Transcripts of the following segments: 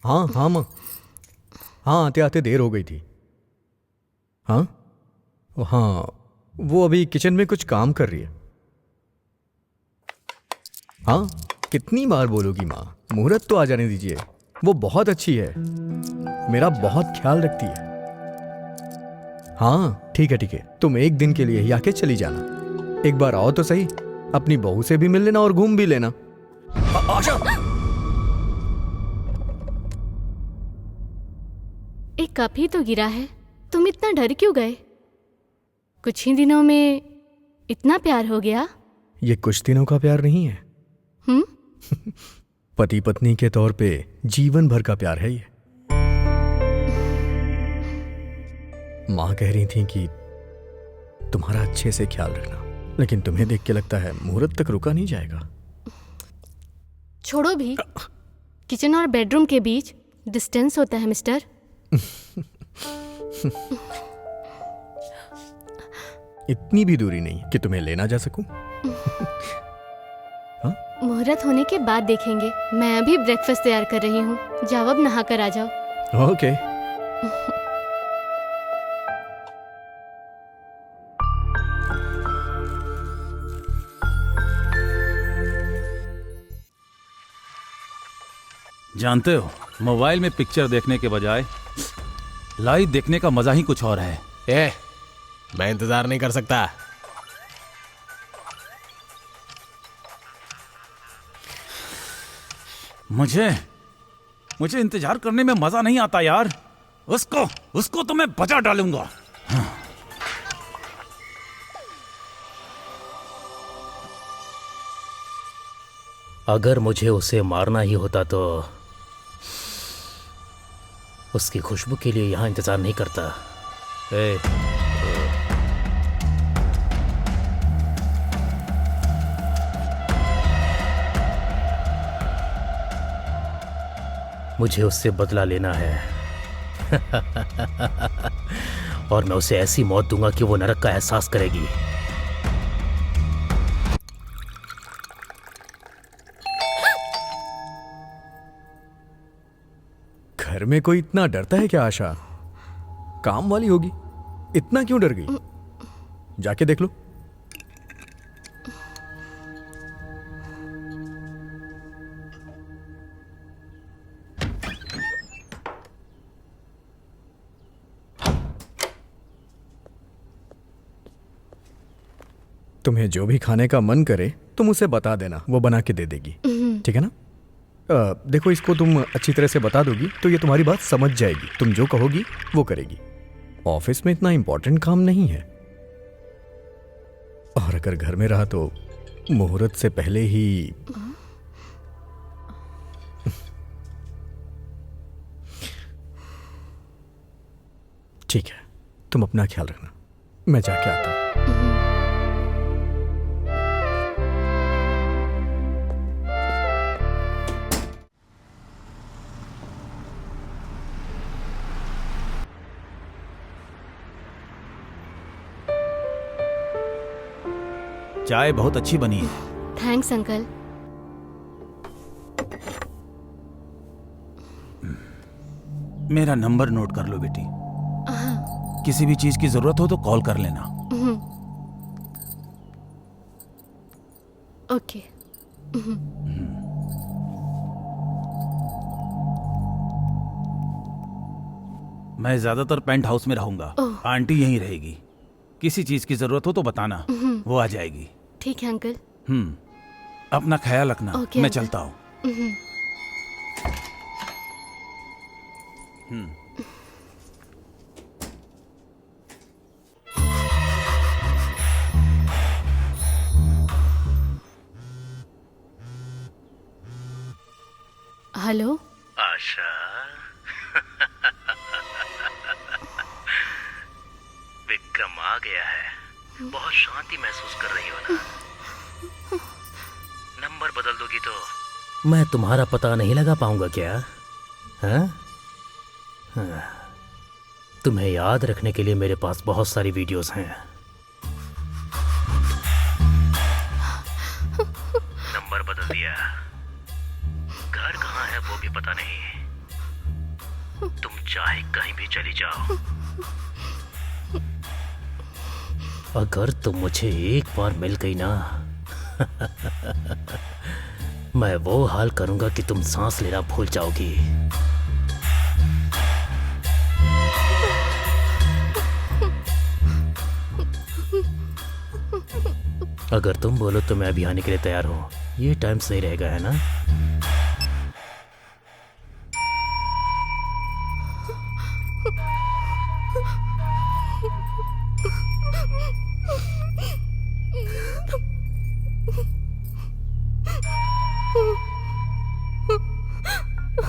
हाँ हाँ माँ, हाँ आते आते देर हो गई थी। हाँ हाँ, वो अभी किचन में कुछ काम कर रही है। हाँ, कितनी बार बोलोगी माँ, मुहूर्त तो आ जाने दीजिए। वो बहुत अच्छी है, मेरा बहुत ख्याल रखती है। हाँ ठीक है ठीक है, तुम एक दिन के लिए ही आके चली जाना। एक बार आओ तो सही, अपनी बहू से भी मिल लेना और घूम भी लेना। आशा, एक कप ही तो गिरा है, तुम इतना डर क्यों गए? कुछ ही दिनों में इतना प्यार हो गया? ये कुछ दिनों का प्यार नहीं है, पति पत्नी के तौर पे जीवन भर का प्यार है ये। माँ कह रही थी कि तुम्हारा अच्छे से ख्याल रखना, लेकिन तुम्हें देख के लगता है मुहूर्त तक रुका नहीं जाएगा। छोड़ो भी, किचन और बेडरूम के बीच डिस्टेंस होता है मिस्टर। इतनी भी दूरी नहीं कि तुम्हें लेना जा सकूं। मुहूर्त होने के बाद देखेंगे। मैं अभी ब्रेकफास्ट तैयार कर रही हूँ, जाओ अब नहा कर आ जाओ। ओके। जानते हो, मोबाइल में पिक्चर देखने के बजाय लाइव देखने का मजा ही कुछ और है। मैं इंतजार नहीं कर सकता। मुझे इंतजार करने में मजा नहीं आता यार। उसको तो मैं बजा डालूंगा। अगर मुझे उसे मारना ही होता तो उसकी खुशबू के लिए यहां इंतजार नहीं करता। मुझे उससे बदला लेना है। और मैं उसे ऐसी मौत दूंगा कि वो नरक का एहसास करेगी। घर में कोई इतना डरता है क्या आशा? काम वाली होगी, इतना क्यों डर गई? जाके देख लो। तुम्हें जो भी खाने का मन करे तुम उसे बता देना, वो बना के दे देगी। ठीक है ना? देखो, इसको तुम अच्छी तरह से बता दोगी तो ये तुम्हारी बात समझ जाएगी। तुम जो कहोगी वो करेगी। ऑफिस में इतना इंपॉर्टेंट काम नहीं है, और अगर घर में रहा तो मुहूर्त से पहले ही ठीक है, तुम अपना ख्याल रखना, मैं जाके आता हूं। चाय बहुत अच्छी बनी है। Thanks uncle. मेरा नंबर नोट कर लो बेटी। किसी भी चीज की जरूरत हो तो कॉल कर लेना। ओके। मैं ज्यादातर पेंट हाउस में रहूंगा। आंटी यहीं रहेगी। किसी चीज की जरूरत हो तो बताना, वो आ जाएगी। ठीक है अंकल। अपना ख्याल रखना। ओके, मैं अंकल। चलता हूँ। हेलो आशा, विक्रम आ गया है। बहुत शांति महसूस कर रही हो ना? नंबर बदल दोगी तो मैं तुम्हारा पता नहीं लगा पाऊंगा क्या? हाँ? हाँ। तुम्हें याद रखने के लिए मेरे पास बहुत सारी वीडियोस हैं। नंबर बदल दिया, घर कहाँ है वो भी पता नहीं। तुम चाहे कहीं भी चली जाओ, अगर तुम मुझे एक बार मिल गई ना मैं वो हाल करूंगा कि तुम सांस लेना भूल जाओगी। अगर तुम बोलो तो मैं अभी आने के लिए तैयार हूं। ये टाइम सही रहेगा, है ना?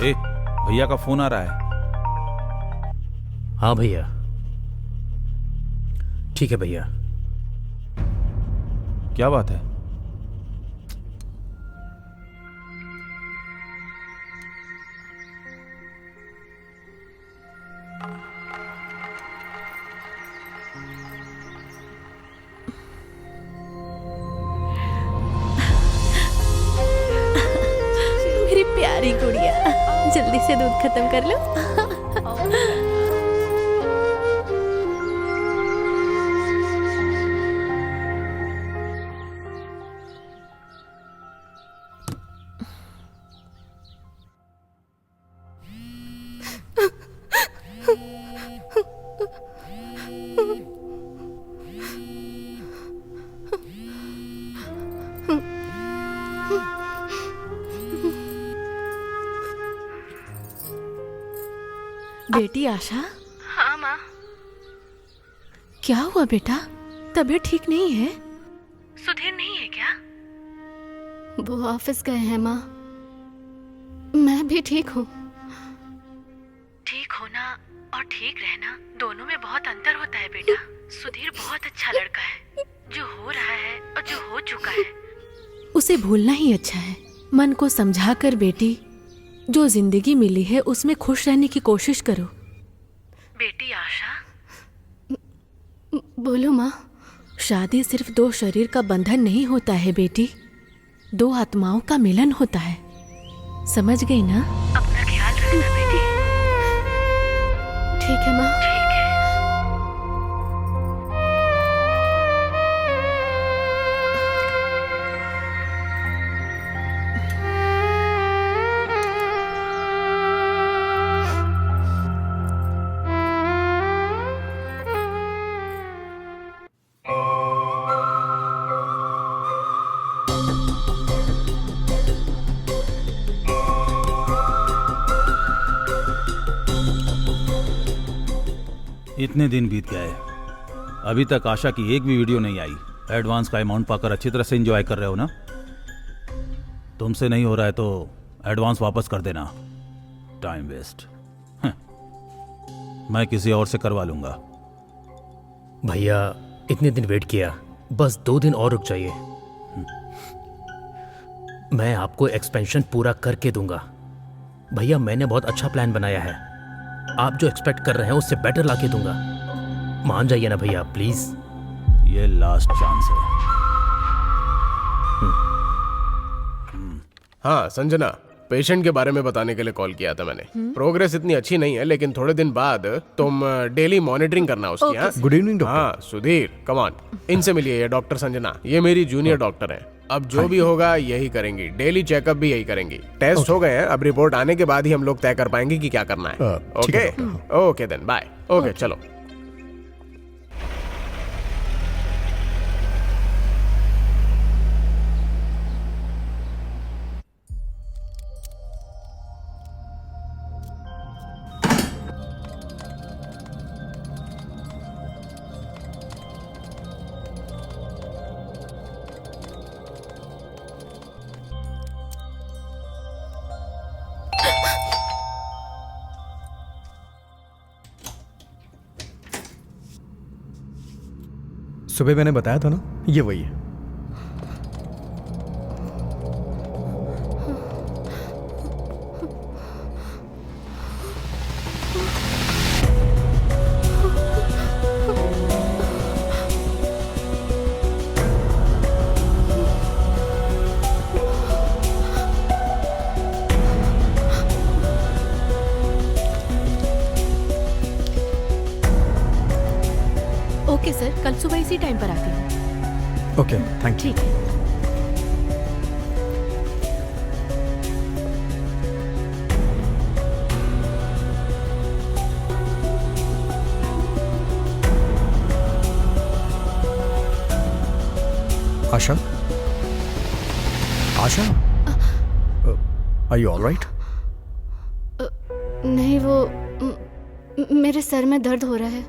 ए, भैया का फोन आ रहा है। हाँ भैया, ठीक है भैया। क्या बात है? मेरी प्यारी गुड़िया, जल्दी से दूध खत्म कर लो। बेटी आशा। हाँ माँ। क्या हुआ बेटा, तबीयत ठीक नहीं है? सुधीर नहीं है क्या? वो ऑफिस गए हैं माँ। मैं भी ठीक हूँ। ठीक होना और ठीक रहना दोनों में बहुत अंतर होता है बेटा। सुधीर बहुत अच्छा लड़का है। जो हो रहा है और जो हो चुका है उसे भूलना ही अच्छा है। मन को समझा कर बेटी, जो जिंदगी मिली है उसमें खुश रहने की कोशिश करो। बेटी आशा। बोलो माँ। शादी सिर्फ दो शरीर का बंधन नहीं होता है बेटी, दो आत्माओं का मिलन होता है। समझ गई ना? अपना ख्याल रखना बेटी। ठीक है माँ। ठीक है। इतने दिन बीत गए, अभी तक आशा की एक भी वीडियो नहीं आई। एडवांस का अमाउंट पाकर अच्छी तरह से एंजॉय कर रहे हो ना? तुमसे नहीं हो रहा है तो एडवांस वापस कर देना। Time waste. मैं किसी और से करवा लूंगा। भैया इतने दिन वेट किया, बस 2 दिन और रुक जाइए। मैं आपको एक्सपेंशन पूरा करके दूंगा। भैया मैंने बहुत अच्छा प्लान बनाया है, आप जो एक्सपेक्ट कर रहे हैं उससे बेटर लाके दूंगा। मान जाइए ना भैया प्लीज। ये लास्ट चांस है। हाँ संजना, पेशेंट के बारे में बताने के लिए कॉल किया था मैंने। प्रोग्रेस इतनी अच्छी नहीं है, लेकिन थोड़े दिन बाद तुम डेली मॉनिटरिंग करना उसकी। हाँ गुड इवनिंग डॉक्टर। हाँ सुधीर, कम ऑन, इनसे मिलिए। ये डॉक्टर संजना, ये मेरी जूनियर डॉक्टर हैं। अब जो भी होगा यही करेंगी, डेली चेकअप भी यही करेंगी। टेस्ट हो गए हैं, अब रिपोर्ट आने के बाद ही हम लोग तय कर पाएंगे कि क्या करना है। ठीक है okay okay then bye. Okay चलो। सुबह मैंने बताया था ना, ये वही है। कल सुबह इसी टाइम पर आती हूँ। Okay, thank you. ठीक है। आशा, आशा, आर यू ऑल राइट? नहीं, वो मेरे सर में दर्द हो रहा है।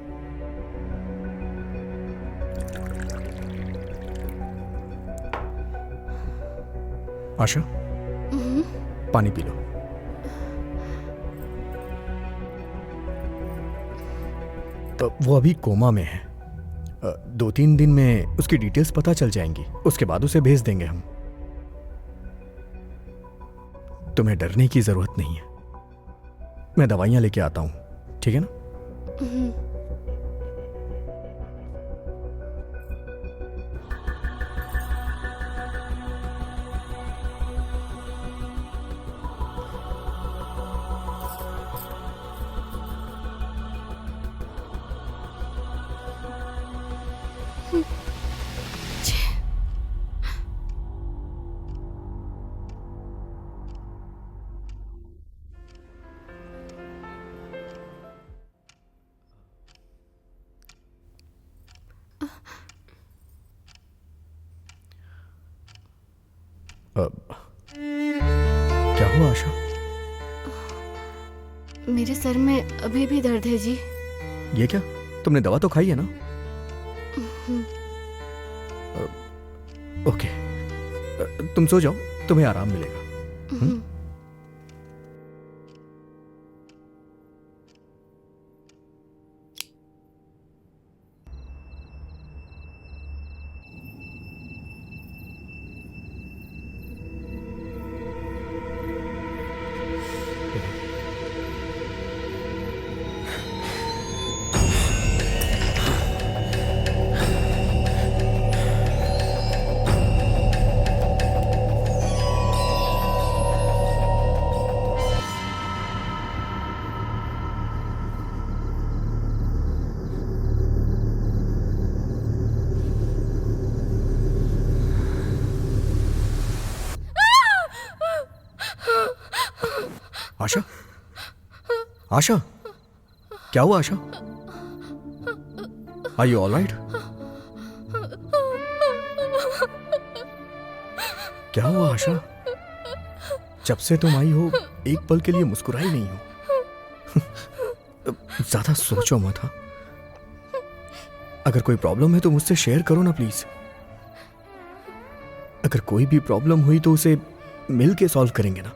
आशा, पानी पी लो। तो वो अभी कोमा में है। 2-3 दिन में उसकी डिटेल्स पता चल जाएंगी, उसके बाद उसे भेज देंगे हम। तुम्हें डरने की जरूरत नहीं है, मैं दवाइयां लेके आता हूं, ठीक है ना? क्या हुआ आशा? मेरे सर में अभी भी दर्द है जी। ये क्या, तुमने दवा तो खाई है ना? ओके, तुम सो जाओ, तुम्हें आराम मिलेगा। आशा, आशा, क्या हुआ Asha? Are you all right? क्या हुआ आशा? जब से तुम आई हो एक पल के लिए मुस्कुराई नहीं हो। ज्यादा सोचो मत। हाँ, अगर कोई प्रॉब्लम है तो मुझसे शेयर करो ना प्लीज। अगर कोई भी प्रॉब्लम हुई तो उसे मिल के सॉल्व करेंगे ना।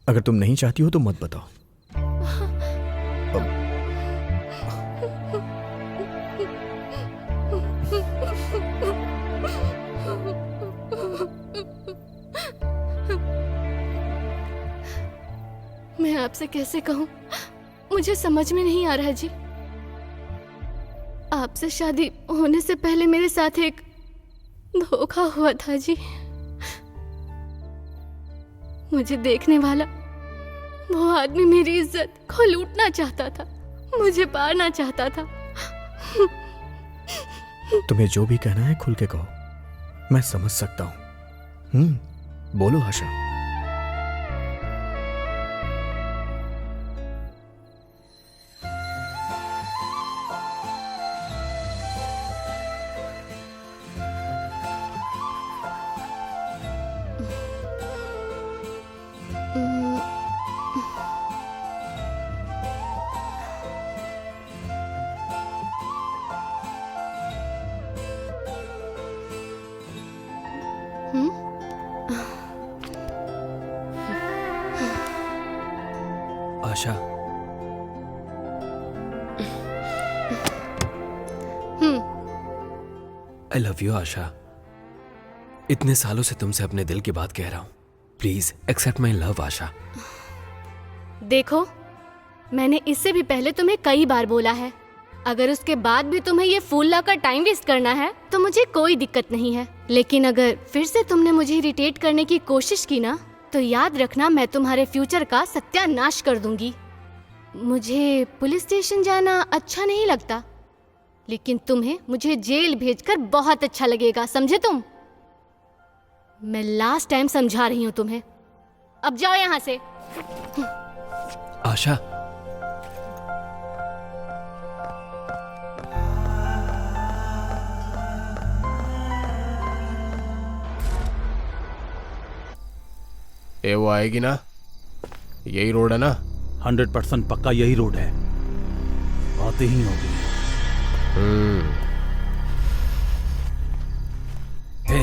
अगर तुम नहीं चाहती हो तो मत बताओ। मैं आपसे कैसे कहूं, मुझे समझ में नहीं आ रहा जी। आपसे शादी होने से पहले मेरे साथ एक धोखा हुआ था जी। मुझे देखने वाला वो आदमी मेरी इज्जत को लूटना चाहता था, मुझे पाना चाहता था। तुम्हें जो भी कहना है खुल के कहो, मैं समझ सकता हूं। बोलो आशा। आशा, आई लव यू आशा। इतने सालों से तुमसे अपने दिल की बात कह रहा हूं। प्लीज एक्सेप्ट माई लव आशा। देखो, मैंने इससे भी पहले तुम्हें कई बार बोला है, अगर उसके बाद भी तुम्हें ये फूल लाकर टाइम वेस्ट करना है तो मुझे कोई दिक्कत नहीं है। लेकिन अगर फिर से तुमने मुझे इरिटेट करने की कोशिश की ना, तो याद रखना मैं तुम्हारे फ्यूचर का सत्यानाश कर दूंगी। मुझे पुलिस स्टेशन जाना अच्छा नहीं लगता, लेकिन तुम्हें मुझे जेल भेजकर बहुत अच्छा लगेगा, समझे तुम? मैं लास्ट टाइम समझा रही हूँ तुम्हें। अब जाओ यहाँ से। आशा, वो आएगी ना? यही रोड है ना? 100% पक्का यही रोड है, आते ही होगी। हे,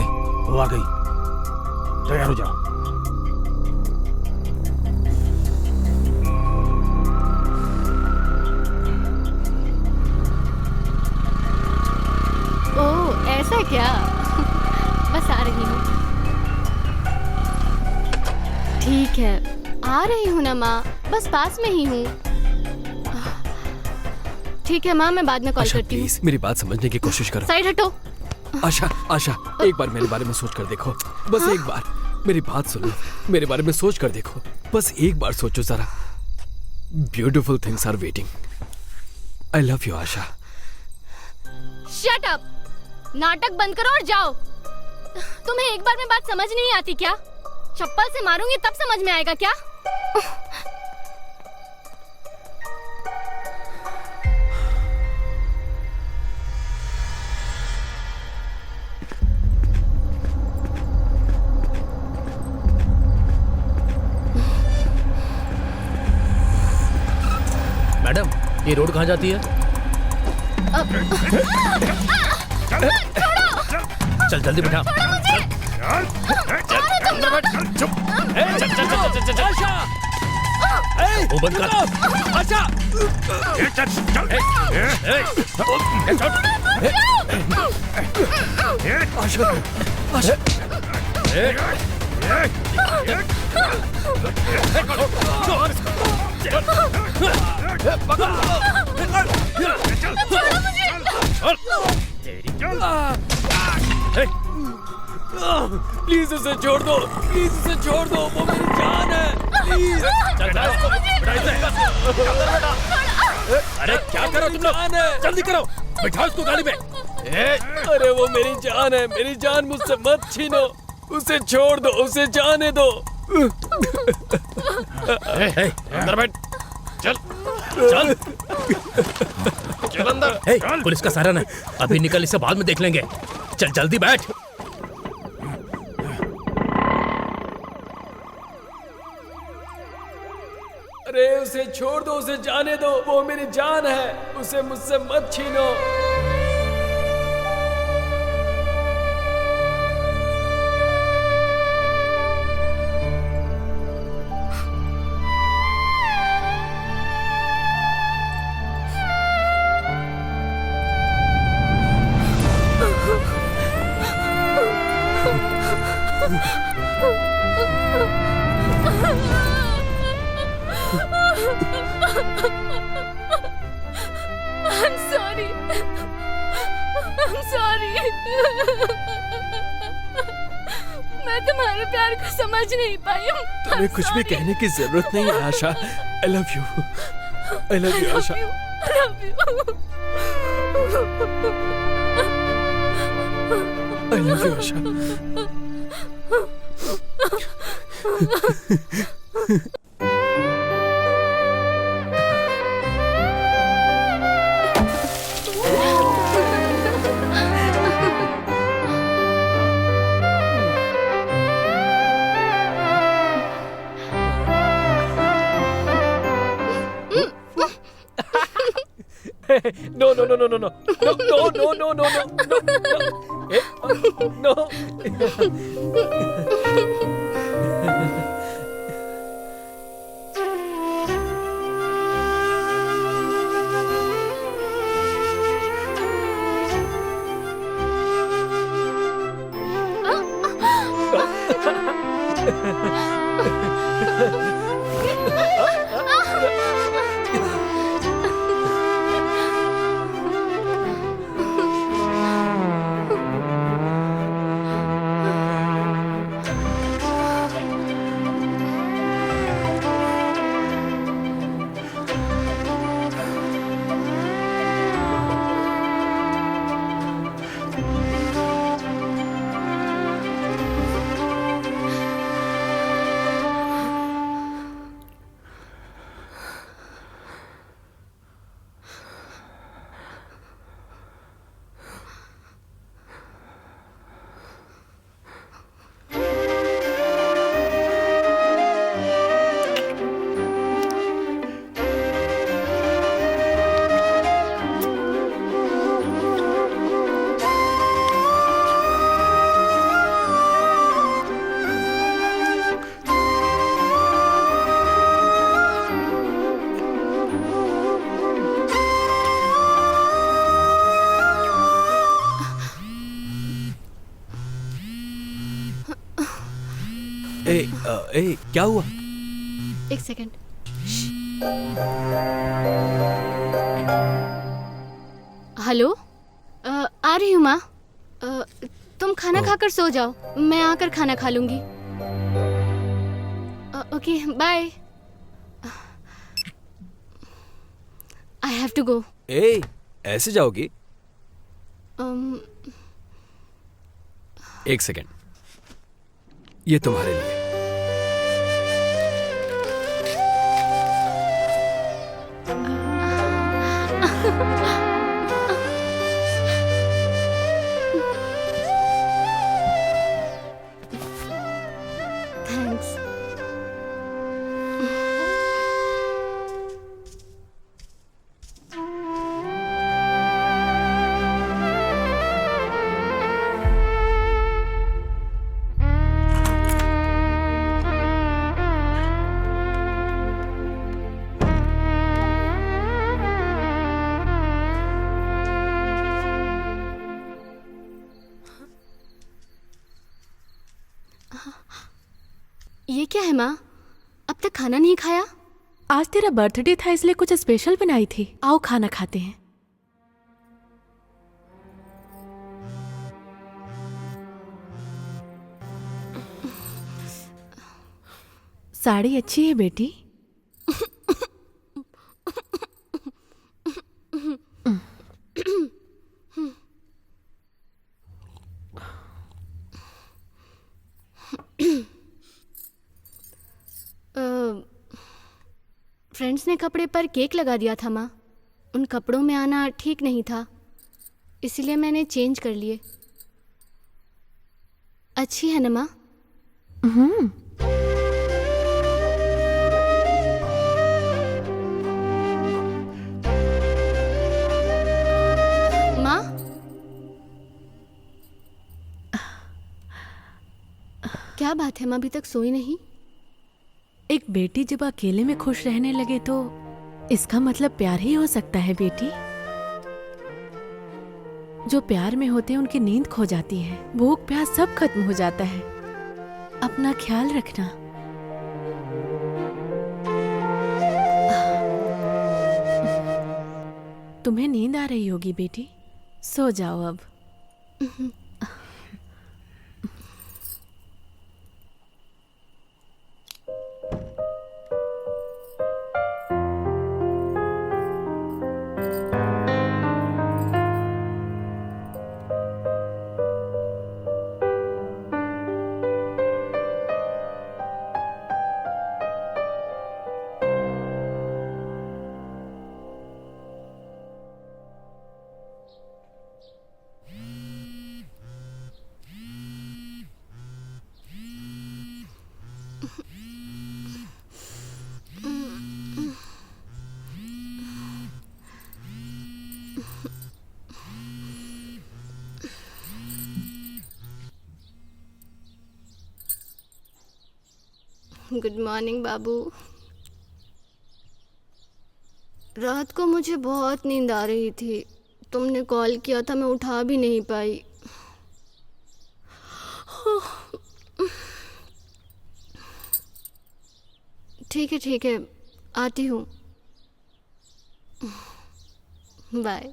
वो आ गई, तैयार हो जाओ। ओह, ऐसा क्या? बस आ रही हूँ। ठीक है, आ रही हूँ ना माँ, बस पास में ही हूँ। ठीक है माँ, मैं बाद में कॉल आशा करती हूँ। प्लीज मेरी बात समझने की कोशिश करो। साइड हटो। आशा, आशा, एक बार मेरे बारे में सोच कर देखो, बस एक बार मेरी बात सुनो, मेरे बारे में सोच कर देखो, बस एक बार सोचो जरा। Beautiful things are waiting. I love you Asha. Shut up! नाटक बंद करो और जाओ। तुम्हें एक बार में बात समझ नहीं आती क्या? चप्पल से मारूंगी तब समझ में आएगा क्या? मैडम, ये रोड कहाँ जाती है? चल जल्दी बैठा। वो बंद कर। आशा, आशा, प्लीज उसे छोड़ दो, प्लीज उसे छोड़ दो, वो मेरी जान है, प्लीज। अरे क्या करो तुम लोग? जल्दी करो, बैठाओ इसको गाड़ी में। अरे वो मेरी जान है, मेरी जान मुझसे मत छीनो, उसे छोड़ दो, उसे जाने दो। अंदर बैठ। चल चल चल अंदर। पुलिस का सायरन है, अभी निकल, इसे बाद में देख लेंगे। चल जल्दी बैठ। अरे उसे छोड़ दो, उसे जाने दो, वो मेरी जान है, उसे मुझसे मत छीनो। I'm sorry. I'm sorry. मैं तुम्हारे प्यार को समझ नहीं पाई हूँ। तुम्हें कुछ भी कहने की जरूरत नहीं है Asha. I love you, I love you Asha. I love you. I love you Asha. No, no, no, no, no, no, no, no, no, no, no, no, no, no. ए क्या हुआ? एक सेकंड। हेलो, आ रही हूँ माँ। तुम खाना खाकर सो जाओ, मैं आकर खाना खा लूंगी। Okay bye. I have to go. ए ऐसे जाओगी? एक सेकंड, ये तुम्हारे लिए। थैंक्स। ये क्या है माँ? अब तक खाना नहीं खाया? आज तेरा बर्थडे था इसलिए कुछ स्पेशल बनाई थी। आओ खाना खाते हैं। साड़ी अच्छी है बेटी। फ्रेंड्स ने कपड़े पर केक लगा दिया था माँ। उन कपड़ों में आना ठीक नहीं था, इसीलिए मैंने चेंज कर लिए। अच्छी है ना माँ? माँ, क्या बात है माँ, अभी तक सोई नहीं? एक बेटी जब अकेले में खुश रहने लगे तो इसका मतलब प्यार ही हो सकता है बेटी। जो प्यार में होते हैं उनकी नींद खो जाती है, भूख प्यास सब खत्म हो जाता है। अपना ख्याल रखना। तुम्हें नींद आ रही होगी बेटी, सो जाओ अब। गुड मॉर्निंग बाबू। रात को मुझे बहुत नींद आ रही थी, तुमने कॉल किया था, मैं उठा भी नहीं पाई। ठीक है, आती हूँ। बाय।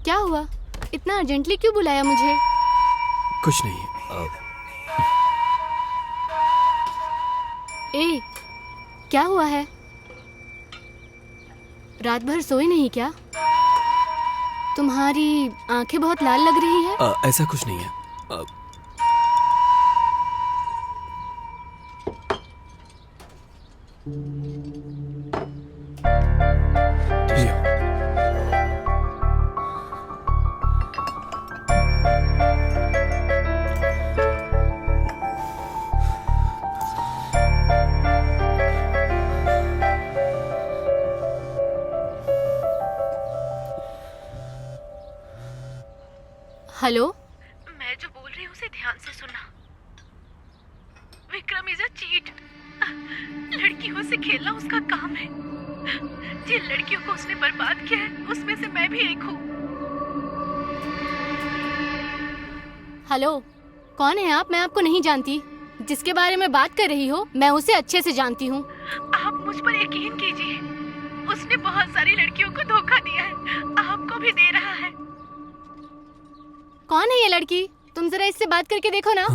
क्या हुआ? इतना अर्जेंटली क्यों बुलाया मुझे? कुछ नहीं। ए, क्या हुआ है? रात भर सोए नहीं क्या? तुम्हारी आंखें बहुत लाल लग रही है। ऐसा कुछ नहीं है। हेलो, मैं जो बोल रही हूँ उसे ध्यान से सुनना। Vikram is a cheat. लड़कियों से खेलना उसका काम है। जिन लड़कियों को उसने बर्बाद किया है उसमें से मैं भी एक हूँ। हेलो, कौन है आप? मैं आपको नहीं जानती। जिसके बारे में बात कर रही हो मैं उसे अच्छे से जानती हूँ। आप मुझ पर यकीन कीजिए, उसने बहुत सारी लड़कियों को धोखा दिया है, आपको भी दे रहा है। कौन है ये लड़की? तुम जरा इससे बात करके देखो ना।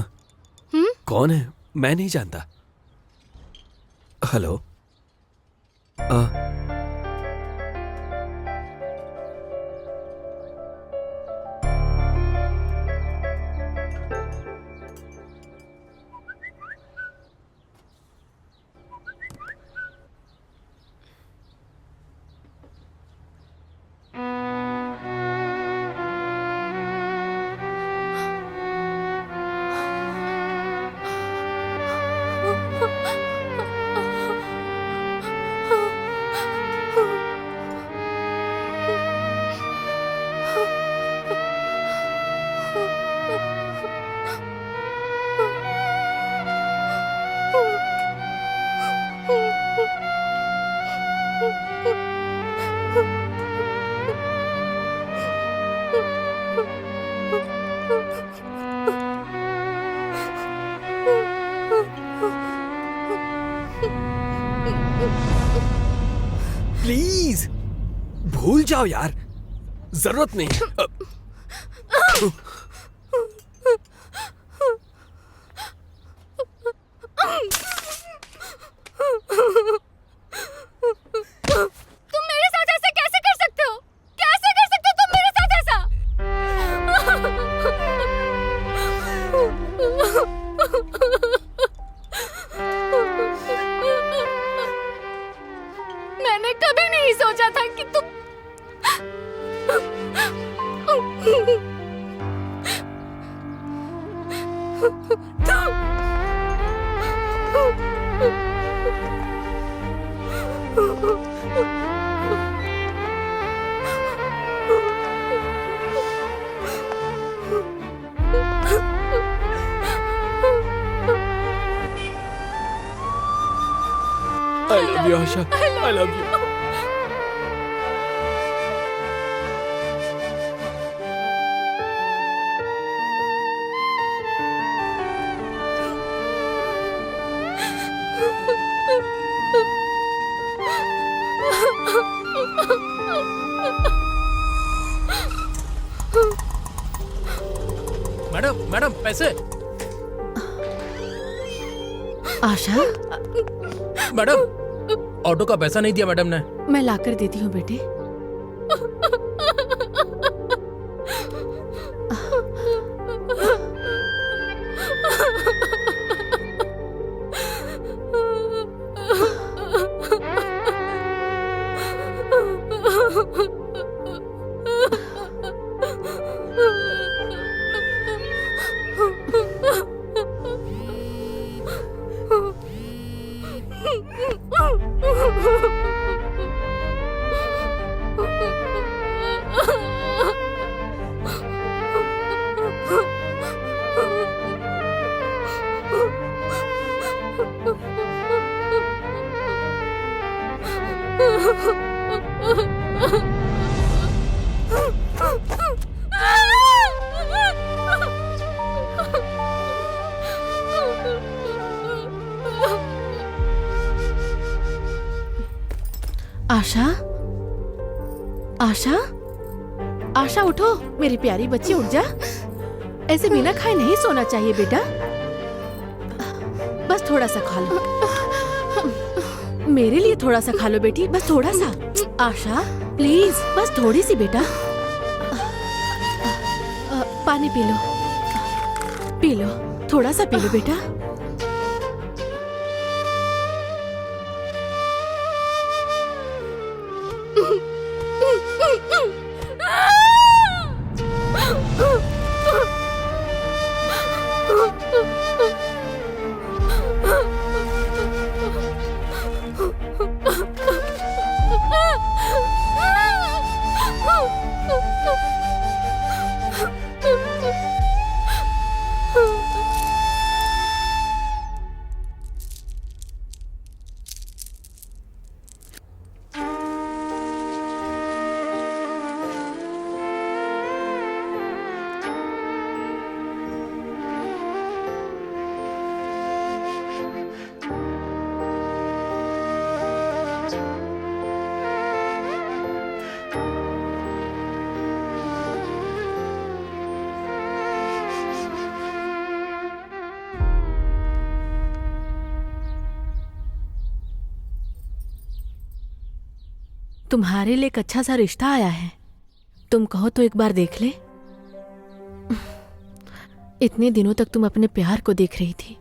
कौन है? मैं नहीं जानता। हेलो। प्लीज भूल जाओ यार, जरूरत नहीं है। तुम मेरे साथ ऐसा कैसे कर सकते हो? कैसे कर सकते हो तुम मेरे साथ ऐसा? मैंने कभी नहीं सोचा था कि तुम I love you, Asha. I love you. Madam madam पैसे। आशा, मैडम ऑटो का पैसा नहीं दिया मैडम ने। मैं लाकर देती हूँ बेटे। आशा, आशा, आशा उठो मेरी प्यारी बच्ची, उठ जा। ऐसे बिना खाए नहीं सोना चाहिए बेटा। बस थोड़ा सा खा लो, मेरे लिए थोड़ा सा खा लो बेटी, बस थोड़ा सा। आशा प्लीज, बस थोड़ी सी बेटा। पानी पी लो, पी लो, थोड़ा सा पी लो बेटा। तुम्हारे लिए एक अच्छा सा रिश्ता आया है, तुम कहो तो एक बार देख ले। इतने दिनों तक तुम अपने प्यार को देख रही थी,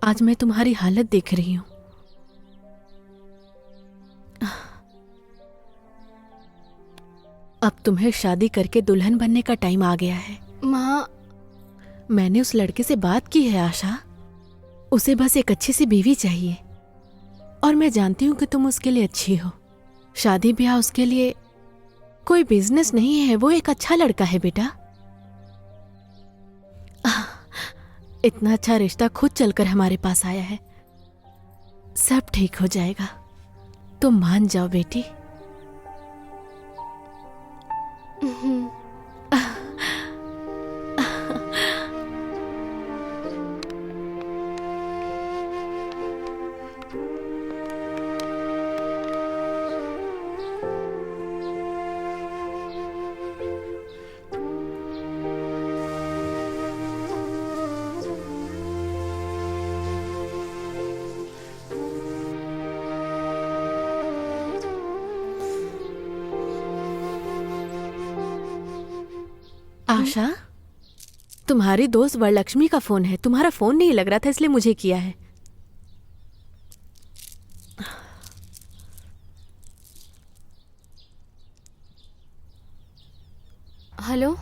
आज मैं तुम्हारी हालत देख रही हूं। अब तुम्हें शादी करके दुल्हन बनने का टाइम आ गया है। माँ, मैंने उस लड़के से बात की है आशा, उसे बस एक अच्छी सी बीवी चाहिए, और मैं जानती हूँ कि तुम उसके लिए अच्छी हो। शादी ब्याह उसके लिए कोई बिजनेस नहीं है, वो एक अच्छा लड़का है बेटा। इतना अच्छा रिश्ता खुद चलकर हमारे पास आया है, सब ठीक हो जाएगा, तुम मान जाओ बेटी। आशा, तुम्हारी दोस्त वरलक्ष्मी का फोन है, तुम्हारा फोन नहीं लग रहा था इसलिए मुझे किया है। हेलो।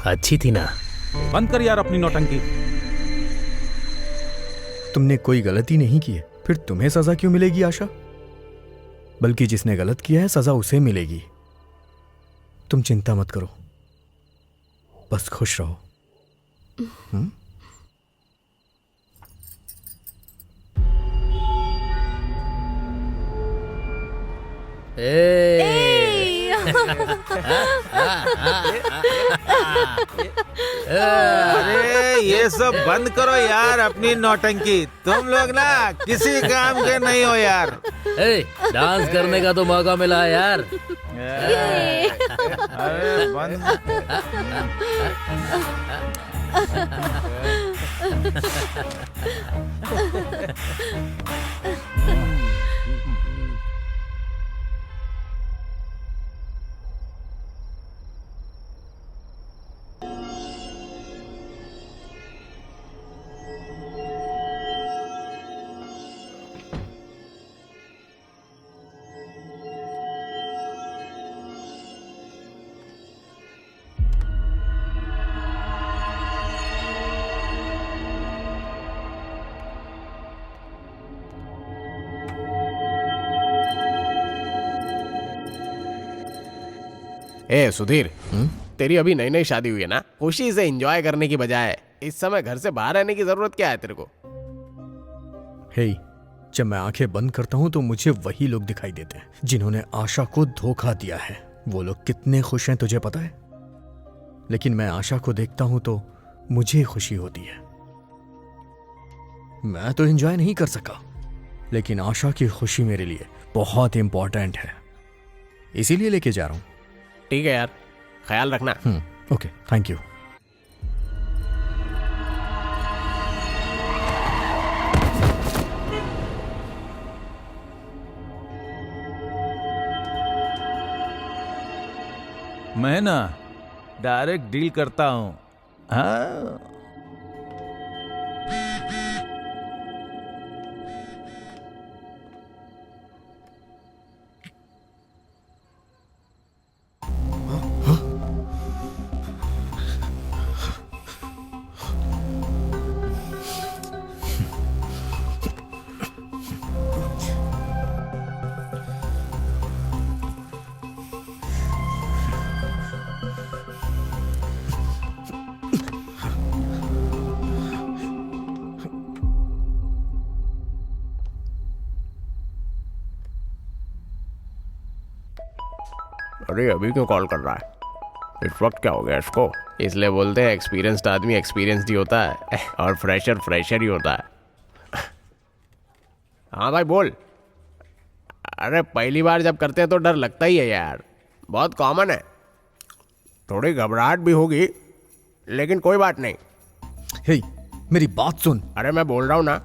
अच्छी थी ना? बंद कर यार अपनी नौटंकी। तुमने कोई गलती नहीं की है, फिर तुम्हें सजा क्यों मिलेगी आशा? बल्कि जिसने गलत किया है सजा उसे मिलेगी। तुम चिंता मत करो, बस खुश रहो। अरे ये सब बंद करो यार अपनी नौटंकी। तुम लोग ना किसी काम के नहीं हो यार। डांस करने का तो मौका मिला है यार। अरे बंद। ए सुधीर, तेरी अभी नई नई शादी हुई है ना, खुशी से एंजॉय करने की बजाय इस समय घर से बाहर रहने की जरूरत क्या है तेरे को? हे, जब मैं आंखें बंद करता हूं तो मुझे वही लोग दिखाई देते हैं जिन्होंने आशा को धोखा दिया है। वो लोग कितने खुश हैं तुझे पता है? लेकिन मैं आशा को देखता हूं तो मुझे खुशी होती है। मैं तो एंजॉय नहीं कर सका, लेकिन आशा की खुशी मेरे लिए बहुत इंपॉर्टेंट है, इसीलिए लेके जा रहा हूं। ठीक है यार, ख्याल रखना। Okay, thank you. मैं ना डायरेक्ट डील करता हूँ। हाँ अरे अभी क्यों कॉल कर रहा है? इस वक्त क्या हो गया इसको? इसलिए बोलते हैं एक्सपीरियंस्ड आदमी एक्सपीरियंस्ड ही होता है और फ्रेशर फ्रेशर ही होता है। हाँ भाई बोल। अरे पहली बार जब करते हैं तो डर लगता ही है यार, बहुत कॉमन है। थोड़ी घबराहट भी होगी लेकिन कोई बात नहीं। हे, मेरी बात सुन। अरे मैं बोल रहा हूँ ना,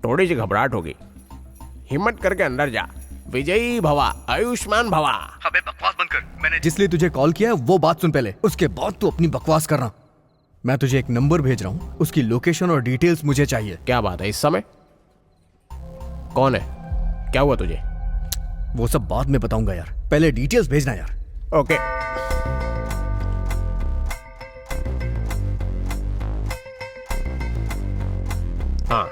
थोड़ी सी घबराहट होगी, हिम्मत करके अंदर जा। विजयी भवा, आयुष्मान भवा। अबे बकवास बंद कर। मैंने जिसलिए तुझे कॉल किया है वो बात सुन पहले, उसके बाद तू अपनी बकवास करना। मैं तुझे एक नंबर भेज रहा हूँ, उसकी लोकेशन और डिटेल्स मुझे चाहिए। क्या बात है इस समय? कौन है? क्या हुआ तुझे? वो सब बाद में बताऊंगा यार, पहले डिटेल्स भेजना यार। ओके। हाँ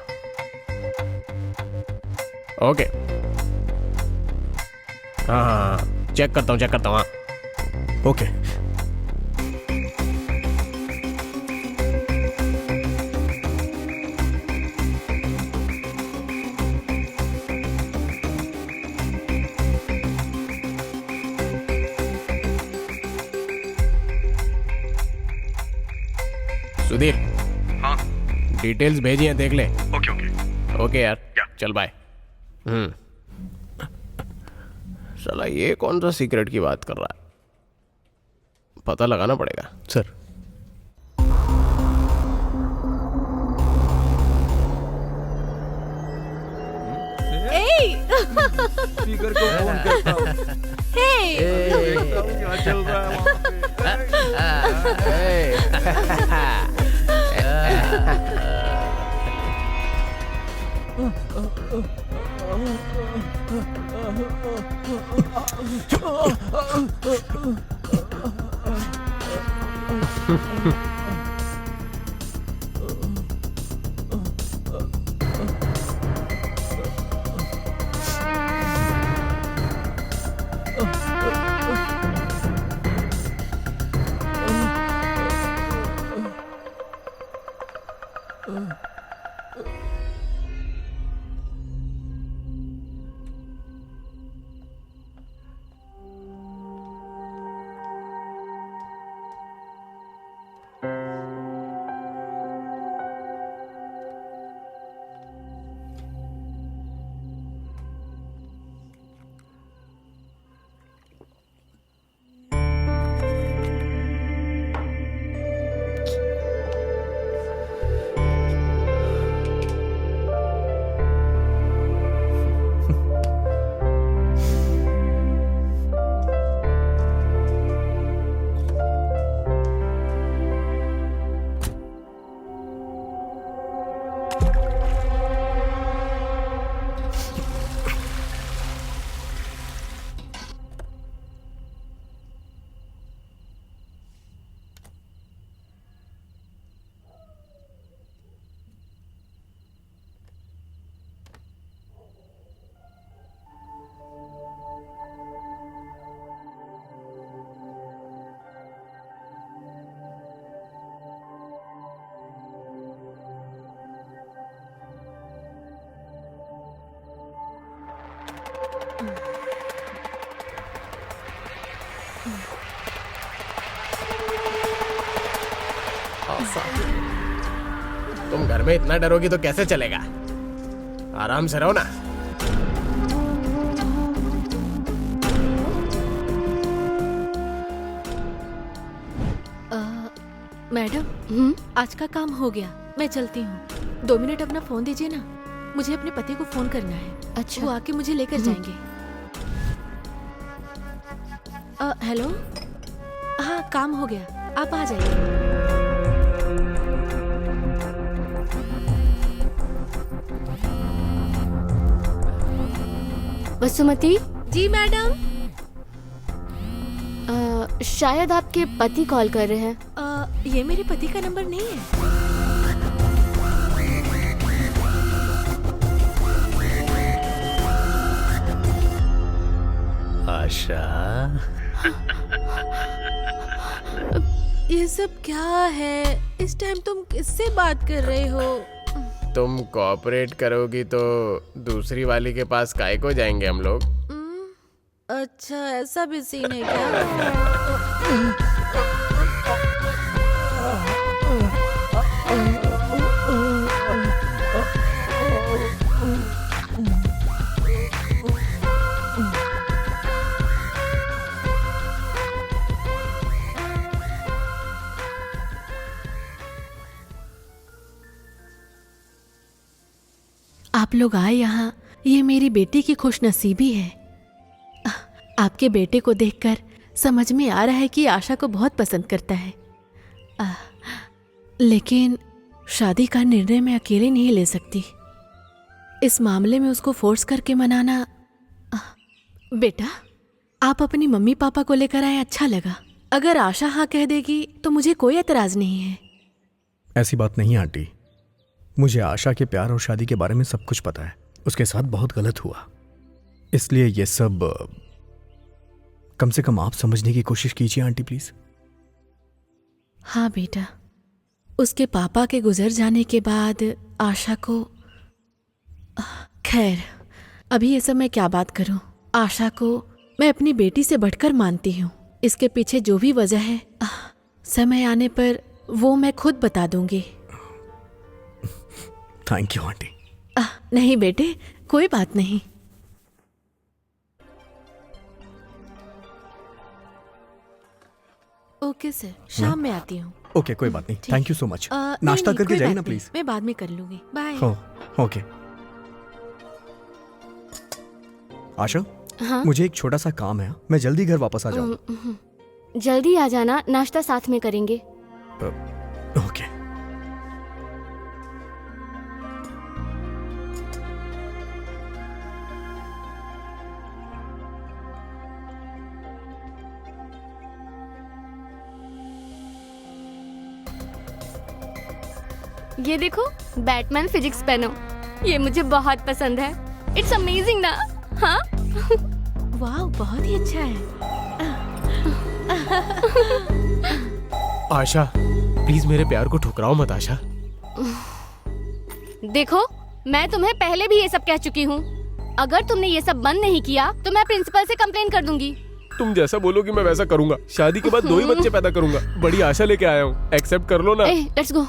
ओके। हाँ चेक करता हूँ हाँ। ओके। सुधीर, हाँ डिटेल्स भेजी हैं, देख ले। ओके ओके ओके यार, चल बाय। साला ये कौन सा सीक्रेट की बात कर रहा है? पता लगाना पड़ेगा। सर। स्पीकर को फोन करता हूँ। देखता हूँ क्या चल रहा है वहाँ पे। तुम घर में इतना डरोगी तो कैसे चलेगा? आराम से रहो ना। मैडम, आज का काम हो गया, मैं चलती हूँ। 2 मिनट अपना फोन दीजिए ना, मुझे अपने पति को फोन करना है। अच्छा। वो आके मुझे लेकर जाएंगे। हेलो हाँ काम हो गया, आप आ जाइए। वसुमती, जी मैडम। शायद आपके पति कॉल कर रहे हैं। ये मेरे पति का नंबर नहीं है। आशा, ये सब क्या है? इस टाइम तुम किससे बात कर रहे हो? तुम कोऑपरेट करोगी तो दूसरी वाली के पास काहे को जाएंगे हम लोग? अच्छा ऐसा भी सीन है क्या? आप लोग आए यहाँ, ये मेरी बेटी की खुशनसीबी है। आपके बेटे को देखकर समझ में आ रहा है कि आशा को बहुत पसंद करता है। लेकिन शादी का निर्णय मैं अकेले नहीं ले सकती। इस मामले में उसको फोर्स करके मनाना। बेटा, आप अपनी मम्मी पापा को लेकर आए, अच्छा लगा। अगर आशा हाँ कह देगी तो मुझे कोई एतराज नहीं है। ऐसी बात नहीं आंटी, मुझे आशा के प्यार और शादी के बारे में सब कुछ पता है। उसके साथ बहुत गलत हुआ, इसलिए ये सब कम से कम आप समझने की कोशिश कीजिए आंटी प्लीज। हाँ बेटा, उसके पापा के गुजर जाने के बाद आशा को, खैर अभी ये सब मैं क्या बात करूं। आशा को मैं अपनी बेटी से बढ़कर मानती हूँ। इसके पीछे जो भी वजह है, समय आने पर वो मैं खुद बता दूंगी। Thank you aunty. नहीं बेटे, कोई बात नहीं। ओके सर, शाम में आती हूँ। ओके कोई बात नहीं, ठीक। Thank you so much. नहीं, नाश्ता नहीं, करके कोई जाइए बात ना नहीं, प्लीज। मैं बाद में कर लूंगी। बाय। हो ओके। आशा, हाँ? मुझे एक छोटा सा काम है, मैं जल्दी घर वापस आ जाऊँ। जल्दी आ जाना, नाश्ता साथ में करेंगे। ओके। ये देखो, बैटमैन फिजिक्स पेन हो। ये मुझे बहुत पसंद है। इट्स अमेजिंग ना? हाँ? वाह, बहुत ही अच्छा है। आशा प्लीज मेरे प्यार को ठुकराओ मत आशा। देखो, मैं तुम्हें पहले भी ये सब कह चुकी हूँ। अगर तुमने ये सब बंद नहीं किया तो मैं प्रिंसिपल से कंप्लेन कर दूंगी। तुम जैसा बोलोगी मैं वैसा करूंगा। शादी के बाद 2 ही बच्चे पैदा करूंगा। बड़ी आशा लेके आया हूँ, एक्सेप्ट कर लो ना। Let's go.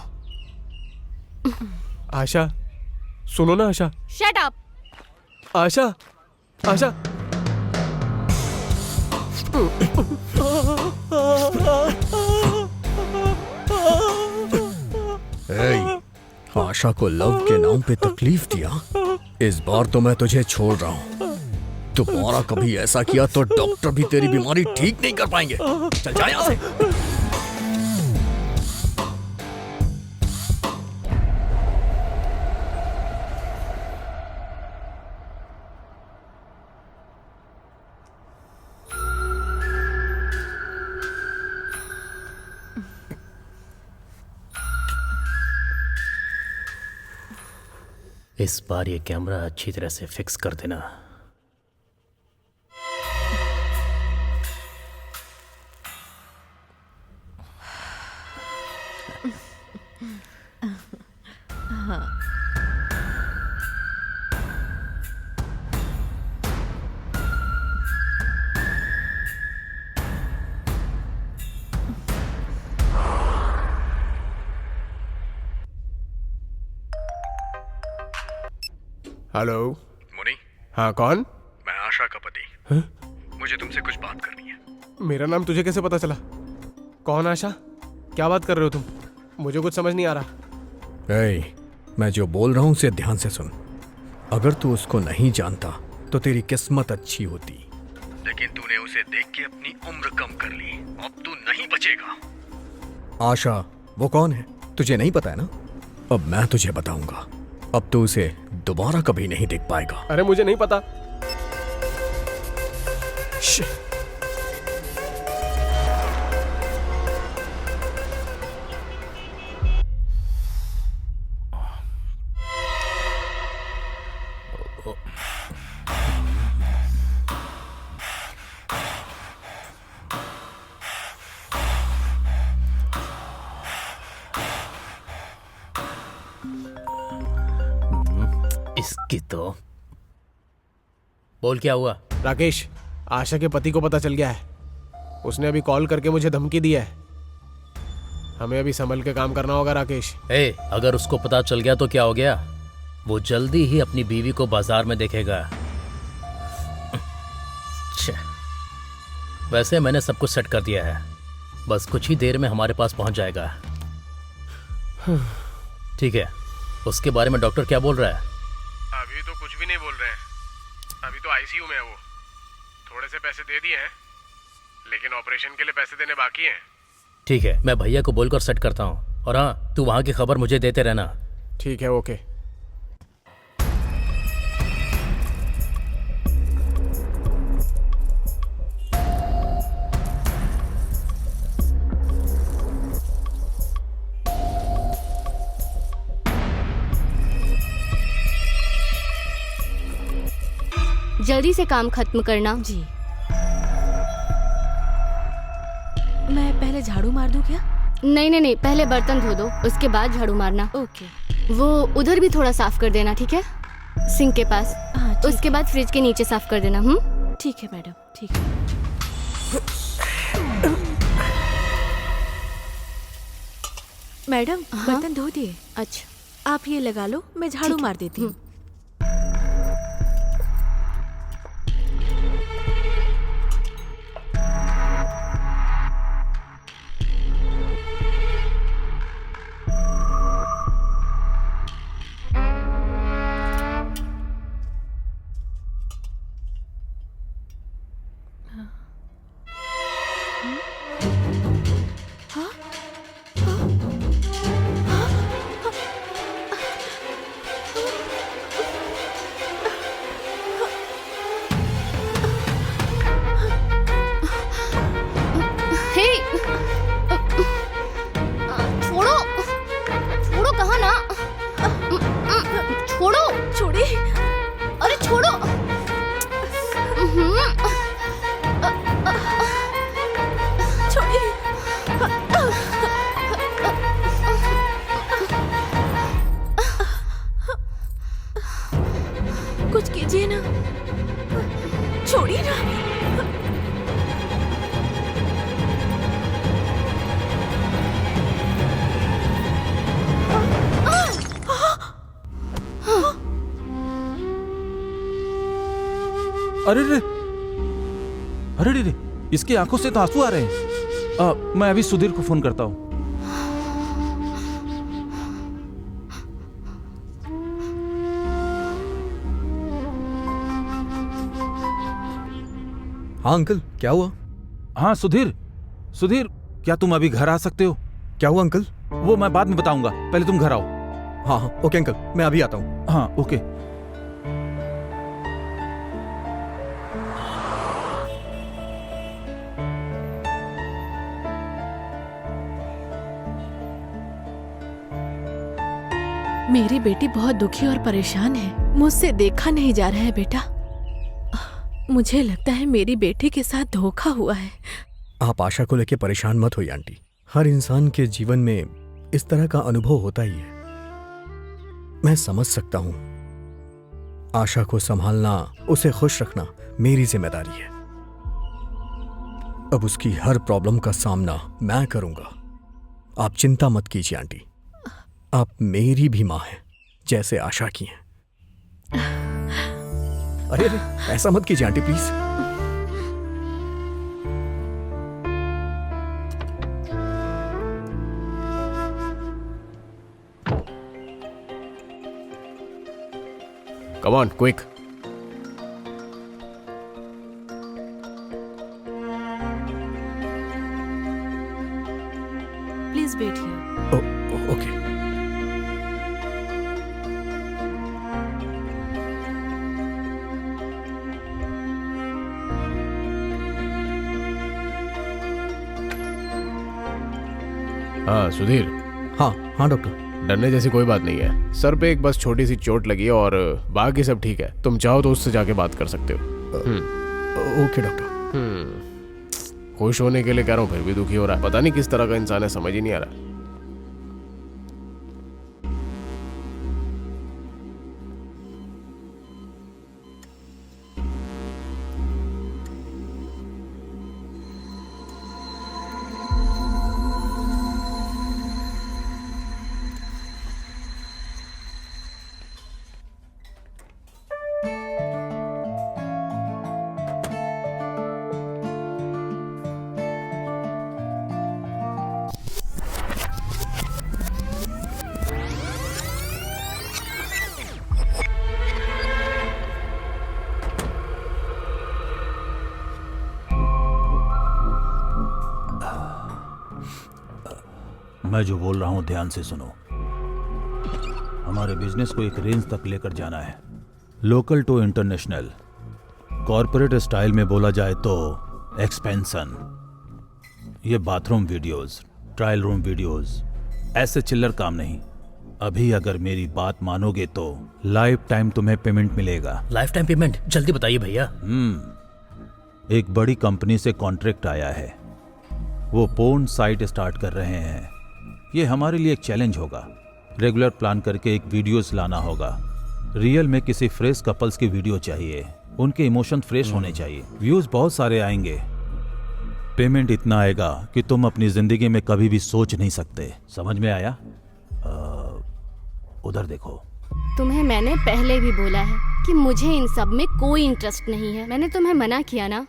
आशा सुनो ना। आशा, शट अप। आशा, आशा। आशा को लव के नाम पे तकलीफ दिया, इस बार तो मैं तुझे छोड़ रहा हूँ। दोबारा कभी ऐसा किया तो डॉक्टर भी तेरी बीमारी ठीक नहीं कर पाएंगे। चल जा यहाँ से। इस बार ये कैमरा अच्छी तरह से फिक्स कर देना। हेलो मुनी, हाँ कौन? मैं आशा का पति। मुझे तुमसे कुछ बात करनी है। मेरा नाम तुझे कैसे पता चला? कौन आशा? क्या बात कर रहे हो तुम? मुझे कुछ समझ नहीं आ रहा। मैं जो बोल रहा हूँ उसे ध्यान से सुन। अगर तू उसको नहीं जानता तो तेरी किस्मत अच्छी होती। लेकिन तूने उसे देख के अपनी उम्र कम कर ली। अब तू नहीं बचेगा। आशा वो कौन है तुझे नहीं पता है ना? अब मैं तुझे बताऊंगा। अब तू उसे दोबारा कभी नहीं देख पाएगा। अरे मुझे नहीं पता। इसकी तो बोल क्या हुआ? राकेश, आशा के पति को पता चल गया है। उसने अभी कॉल करके मुझे धमकी दी है। हमें अभी संभल के काम करना होगा राकेश। अगर उसको पता चल गया तो क्या हो गया? वो जल्दी ही अपनी बीवी को बाजार में देखेगा। वैसे मैंने सब कुछ सेट कर दिया है, बस कुछ ही देर में हमारे पास पहुंच जाएगा। ठीक है, उसके बारे में डॉक्टर क्या बोल रहा है? अभी तो कुछ भी नहीं बोल रहे हैं। अभी तो आईसीयू में है वो। थोड़े से पैसे दे दिए हैं, लेकिन ऑपरेशन के लिए पैसे देने बाकी हैं। ठीक है, मैं भैया को बोलकर सेट करता हूँ। और हाँ, तू वहाँ की खबर मुझे देते रहना। ठीक है, ओके। जल्दी से काम खत्म करना। जी। मैं पहले झाड़ू मार दूं क्या? नहीं नहीं नहीं, पहले बर्तन धो दो, उसके बाद झाड़ू मारना। ओके। वो उधर भी थोड़ा साफ कर देना, ठीक है? सिंक के पास। हाँ, ठीक उसके बाद फ्रिज के नीचे साफ कर देना। ठीक है मैडम, ठीक है। मैडम, बर्तन धो दिए। अच्छा, आप ये लगा लो, मैं झाड़ू मार देती हूँ। कुछ कीजिए ना, छोड़िए ना। अरे रे, अरे रे, इसकी आंखों से तो आंसू आ रहे हैं। मैं अभी सुधीर को फोन करता हूँ। हाँ अंकल, क्या हुआ? हाँ सुधीर, सुधीर, क्या तुम अभी घर आ सकते हो? क्या हुआ अंकल? वो मैं बाद में बताऊंगा, पहले तुम घर आओ। हाँ हाँ ओके अंकल, मैं अभी आता हूँ। हाँ ओके। मेरी बेटी बहुत दुखी और परेशान है। मुझसे देखा नहीं जा रहा है बेटा। मुझे लगता है मेरी बेटी के साथ धोखा हुआ है। आप आशा को लेकर परेशान मत होइए आंटी। हर इंसान के जीवन में इस तरह का अनुभव होता ही है। मैं समझ सकता हूं। आशा को संभालना, उसे खुश रखना मेरी जिम्मेदारी है। अब उसकी हर प्रॉब्लम का सामना मैं करूंगा। आप चिंता मत कीजिए आंटी। आप मेरी भी मां हैं, जैसे आशा की हैं। अरे अरे, ऐसा मत कीजिए aunty please. Come on quick. Please wait here. Okay. हाँ सुधीर, हाँ हाँ डॉक्टर। डरने जैसी कोई बात नहीं है। सर पे एक बस छोटी सी चोट लगी है और बाकी सब ठीक है। तुम चाहो तो उससे जाके बात कर सकते हो। Okay doctor. खुश होने के लिए कह रहा हूँ फिर भी दुखी हो रहा है। पता नहीं किस तरह का इंसान है, समझ ही नहीं आ रहा। मैं जो बोल रहा हूं ध्यान से सुनो। हमारे बिजनेस को एक रेंज तक लेकर जाना है, local to international. Corporate style में बोला जाए तो एक्सपेंशन। ये bathroom videos, trial room videos, ऐसे चिल्लर काम नहीं। अभी अगर मेरी बात मानोगे तो लाइफ टाइम तुम्हें पेमेंट मिलेगा। Life time payment? जल्दी बताइए भैया। एक बड़ी कंपनी से कॉन्ट्रैक्ट आया है, वो पोर्न साइट स्टार्ट कर रहे हैं। ये हमारे लिए एक चैलेंज होगा। रेगुलर प्लान करके एक वीडियोस लाना होगा। रियल में किसी फ्रेश कपल्स की वीडियो चाहिए, उनके इमोशन फ्रेश होने चाहिए। व्यूज बहुत सारे आएंगे, पेमेंट इतना आएगा कि तुम अपनी जिंदगी में कभी भी सोच नहीं सकते। समझ में आया? उधर देखो। तुम्हें मैंने पहले भी बोला है कि मुझे इन सब में कोई इंटरेस्ट नहीं है। मैंने तुम्हें मना किया ना।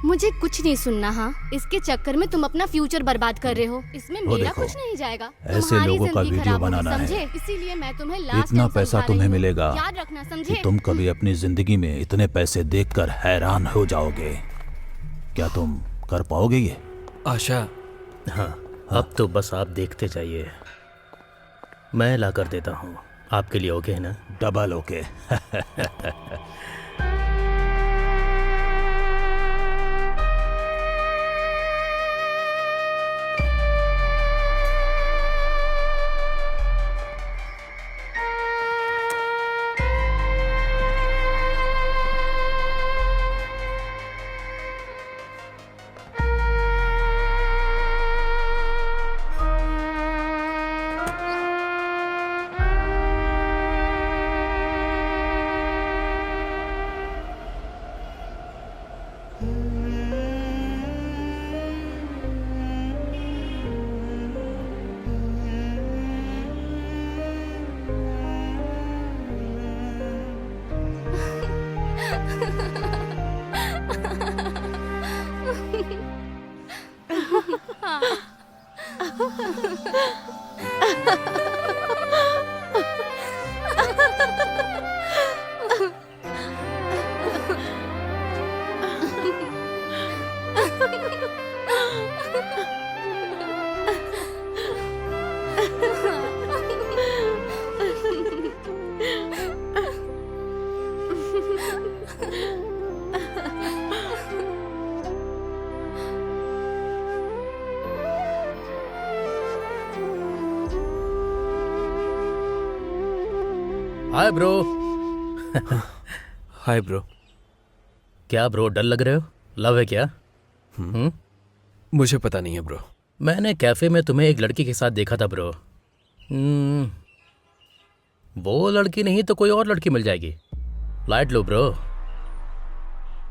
मुझे कुछ नहीं सुनना। हाँ, इसके चक्कर में तुम अपना फ्यूचर बर्बाद कर रहे हो। इसमें मेरा देखो, कुछ नहीं जाएगा। ऐसे तुम्हारी लोगों का जिंदगी वीडियो खराब होगी, बनाना है। समझे? इसीलिए मैं तुम्हें लास्ट इतना टाइम पैसा समझा तुम्हें रही हूँ। मिलेगा याद रखना, कि समझे? तुम कभी अपनी जिंदगी में इतने पैसे देखकर हैरान हो जाओगे। क्या तुम कर पाओगे ये? आशा, हाँ, अब तो बस आप देखते जाइए, मैं ला कर देता हूँ। आपके लिए ओके है ना? Double okay. Hi bro. Hi bro. क्या ब्रो, डल लग रहे हो? लव है क्या? मुझे पता नहीं है ब्रो। मैंने कैफे में तुम्हें एक लड़की के साथ देखा था ब्रो। वो लड़की नहीं तो कोई और लड़की मिल जाएगी। लाइट लो ब्रो।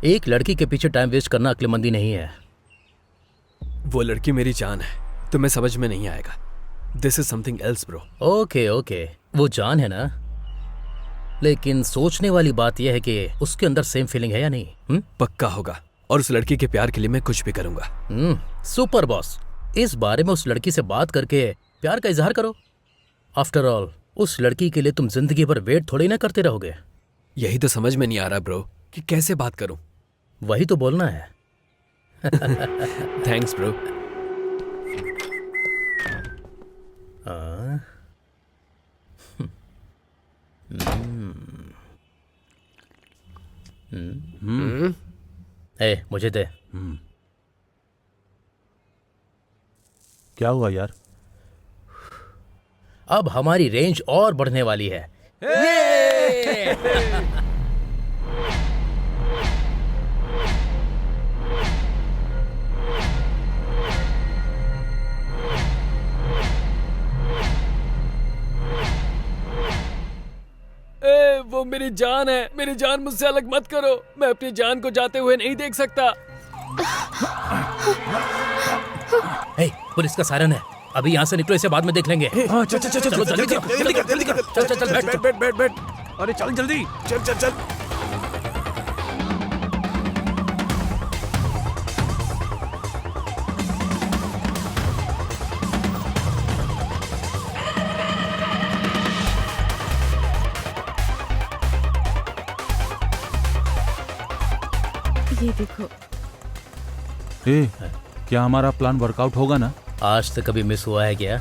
एक लड़की के पीछे टाइम वेस्ट करना अक्लमंदी नहीं है। वो लड़की मेरी जान है, तुम्हें समझ में नहीं आएगा। This is something else bro. Okay okay, वो जान है ना, लेकिन सोचने वाली बात यह है कि उसके अंदर सेम फीलिंग है या नहीं। पक्का होगा, और उस लड़की के प्यार के लिए मैं कुछ भी करूंगा। सुपर बॉस, इस बारे में उस लड़की से बात करके प्यार का इजहार करो। आफ्टर ऑल, उस लड़की के लिए तुम जिंदगी भर वेट थोड़ी ना करते रहोगे। यही तो समझ में नहीं आ रहा ब्रो कि कैसे बात करूं। वही तो बोलना है। Thanks bro. हाँ। ए, मुझे दे। क्या हुआ यार? अब हमारी रेंज और बढ़ने वाली है। वो मेरी जान है, मेरी जान, मुझसे अलग मत करो। मैं अपनी जान को जाते हुए नहीं देख सकता। ए, पुलिस का सायरन है। अभी यहाँ से निकलो, इसे बाद में देख लेंगे। हाँ, चल चल चल चलो, चल जल्दी जल्दी करो, कर, जल्दी कर, चल, चल, चल, बैठ बैठ बैठ बैठ। अरे चल जल्दी, चल चल चल। ये देखो। ए, क्या हमारा प्लान वर्कआउट होगा ना? आज तक कभी मिस हुआ है क्या?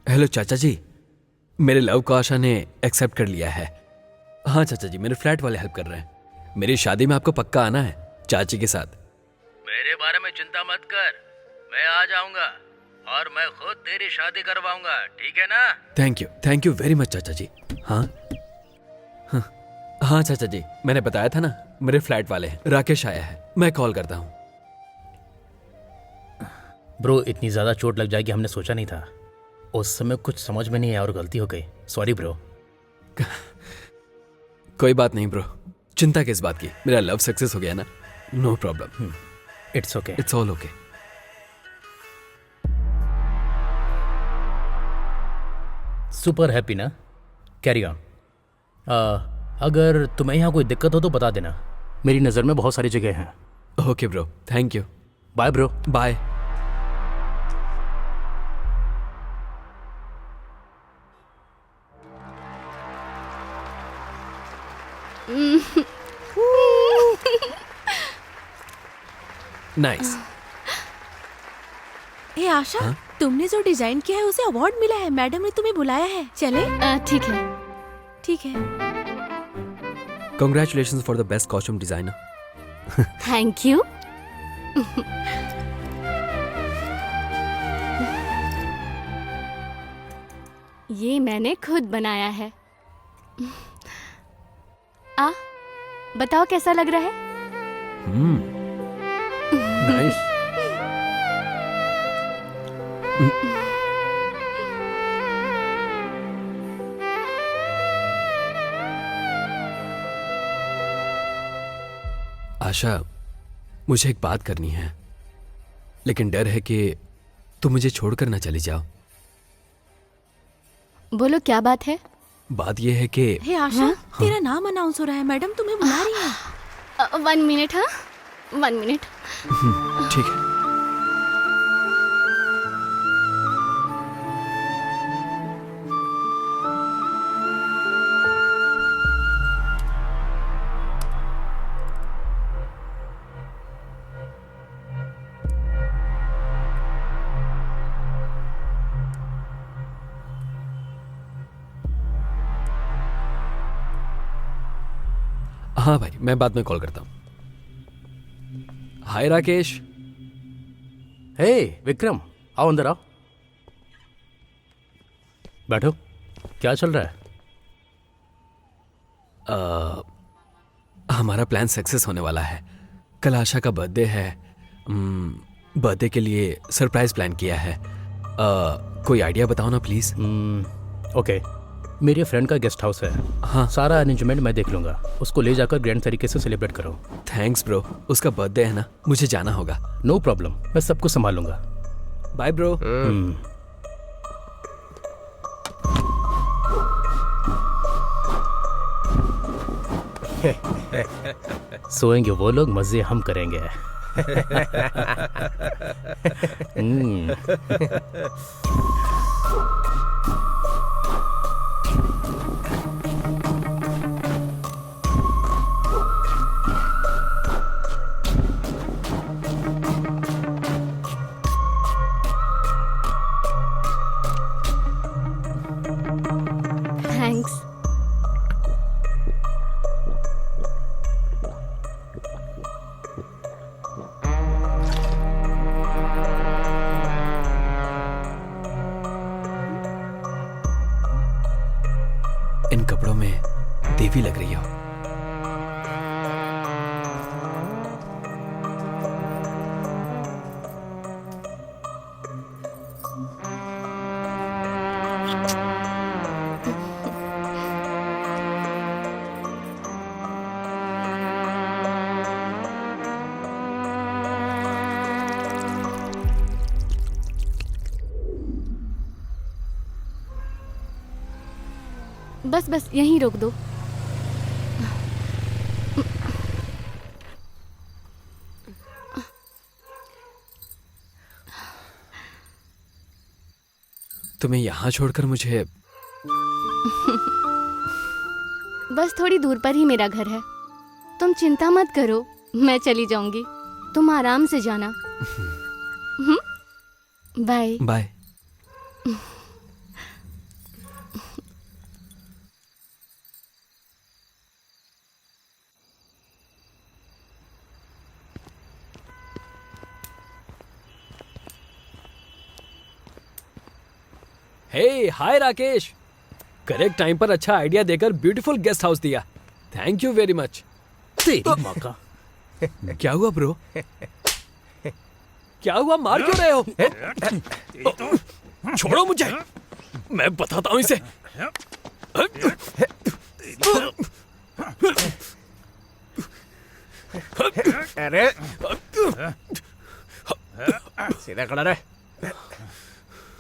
हेलो चाचा जी, मेरे लव को आशा ने एक्सेप्ट कर लिया है। हाँ चाचा जी, मेरे फ्लैट वाले हेल्प कर रहे हैं। मेरी शादी में आपको पक्का आना है चाची के साथ। मेरे बारे में चिंता मत कर, मैं आ जाऊंगा और मैं खुद तेरी शादी करवाऊंगा, ठीक है ना? थैंक यू वेरी मच चाचा जी। हाँ हाँ हाँ चाचा जी, मैंने बताया था ना, मेरे फ्लैट वाले हैं, राकेश आया है, मैं कॉल करता हूँ। ब्रो, इतनी ज्यादा चोट लग जाएगी हमने सोचा नहीं था। उस समय कुछ समझ में नहीं आया और गलती हो गई। Sorry bro. कोई बात नहीं ब्रो, चिंता किस बात की, मेरा लव सक्सेस हो गया ना। No problem. It's okay. It's all okay. Super happy ना? Carry on. अगर तुम्हें यहाँ कोई दिक्कत हो तो बता देना, मेरी नज़र में बहुत सारी जगह हैं। Okay bro, thank you. Bye bro. Bye. Nice. ए आशा, तुमने जो डिजाइन किया है उसे अवार्ड मिला है, मैडम ने तुम्हें बुलाया है, चले? ठीक है। ठीक है। Congratulations for the best costume designer. Thank you. ये मैंने खुद बनाया है। बताओ कैसा लग रहा है? नाइस। आशा, मुझे एक बात करनी है, लेकिन डर है कि तुम मुझे छोड़कर ना चली जाओ। बोलो क्या बात है? बात यह है कि हे आशा, तेरा नाम अनाउंस हो रहा है, मैडम तुम्हें बुला रही है। 1 मिनट। हाँ, 1 मिनट। ठीक है। हाँ भाई, मैं बाद में कॉल करता हूँ। हाय राकेश। हे विक्रम, आओ अंदर आओ, बैठो। क्या चल रहा है? हमारा प्लान सक्सेस होने वाला है। कल आशा का बर्थडे है। बर्थडे के लिए सरप्राइज प्लान किया है। कोई आइडिया बताओ ना प्लीज। ओके, मेरे फ्रेंड का गेस्ट हाउस है। हाँ, सारा अरेंजमेंट मैं देख लूंगा। उसको ले जाकर ग्रैंड तरीके से सेलिब्रेट करो। Thanks bro. उसका बर्थडे है ना, मुझे जाना होगा। नो प्रॉब्लम, मैं सब कुछ संभाल लूंगा। Bye bro. सोएंगे वो लोग, मजे हम करेंगे। इन कपड़ों में देवी लग रही हो। बस बस यहीं रोक दो। तुम्हें यहाँ छोड़कर मुझे बस थोड़ी दूर पर ही मेरा घर है। तुम चिंता मत करो, मैं चली जाऊंगी। तुम आराम से जाना। बाय। बाय। हे हाय राकेश, करेक्ट टाइम पर अच्छा आइडिया देकर ब्यूटीफुल गेस्ट हाउस दिया। Thank you very much. तेरी माँ का। क्या हुआ ब्रो? क्या हुआ, मार क्यों रहे हो? छोड़ो मुझे, मैं बताता हूँ इसे। अरे सीधा खड़ा रहे।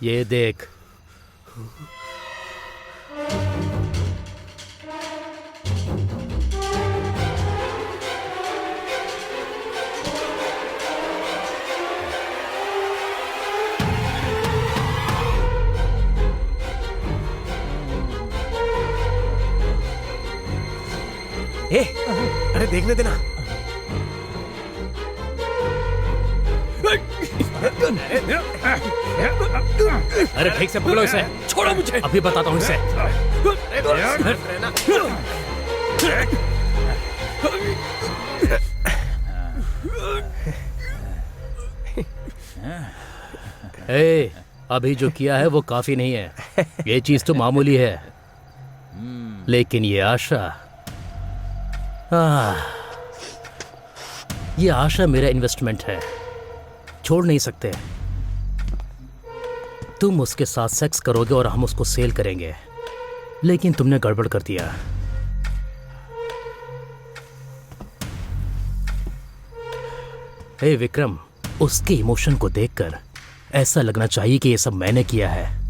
ये देख, अरे देखने देना। अरे ठीक से पकड़ो इसे। छोड़ो मुझे। अभी बताता हूँ इसे। ए, अभी जो किया है वो काफी नहीं है। ये चीज तो मामूली है, लेकिन ये आशा, ये आशा मेरा इन्वेस्टमेंट है, छोड़ नहीं सकते। तुम उसके साथ सेक्स करोगे और हम उसको सेल करेंगे, लेकिन तुमने गड़बड़ कर दिया। हे विक्रम, उसके इमोशन को देखकर ऐसा लगना चाहिए कि ये सब मैंने किया है।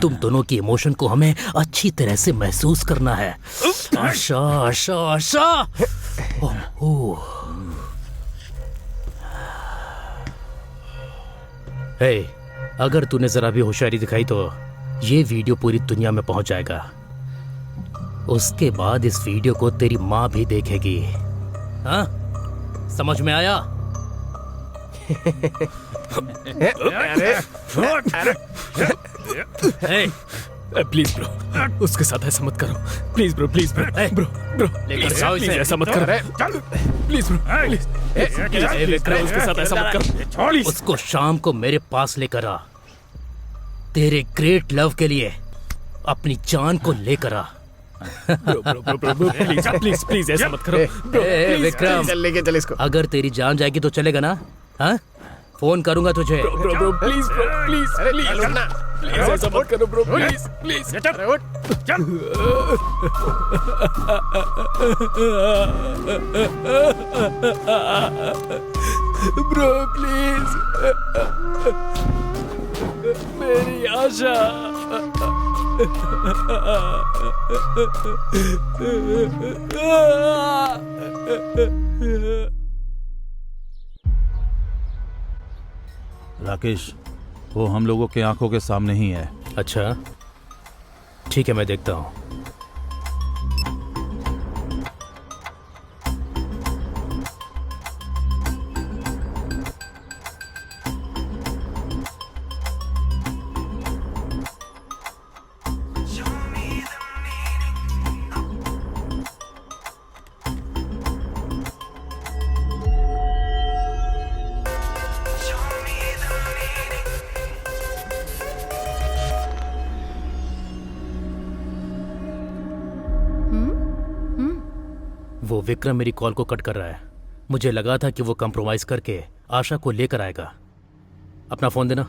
तुम दोनों की इमोशन को हमें अच्छी तरह से महसूस करना है। आशा आशा आशा। ओह। हे, अगर तूने जरा भी होशियारी दिखाई तो ये वीडियो पूरी दुनिया में पहुंच जाएगा। उसके बाद इस वीडियो को तेरी माँ भी देखेगी। हाँ, समझ में आया? प्लीज ब्रो, उसके साथ ऐसा मत करो। Please bro, please bro, bro bro, लेकर जाओ इसे। ऐसा मत करो। Please bro, please. उसके साथ ऐसा मत करो। उसको शाम को मेरे पास लेकर आ। तेरे ग्रेट लव के लिए अपनी जान को लेकर आ। प्लीज प्लीज प्लीज ऐसा मत करो। विक्रम, चल लेके चल इसको। अगर तेरी जान जाएगी तो चलेगा ना? हाँ, फोन करूंगा तुझे। Bro please please please please ऐसा मत करो bro, please please. Bro please, मेरी आशा। राकेश, वो हम लोगों के आंखों के सामने ही है। अच्छा ठीक है, मैं देखता हूँ। विक्रम मेरी कॉल को कट कर रहा है। मुझे लगा था कि वो कंप्रोमाइज करके आशा को लेकर आएगा। अपना फोन देना।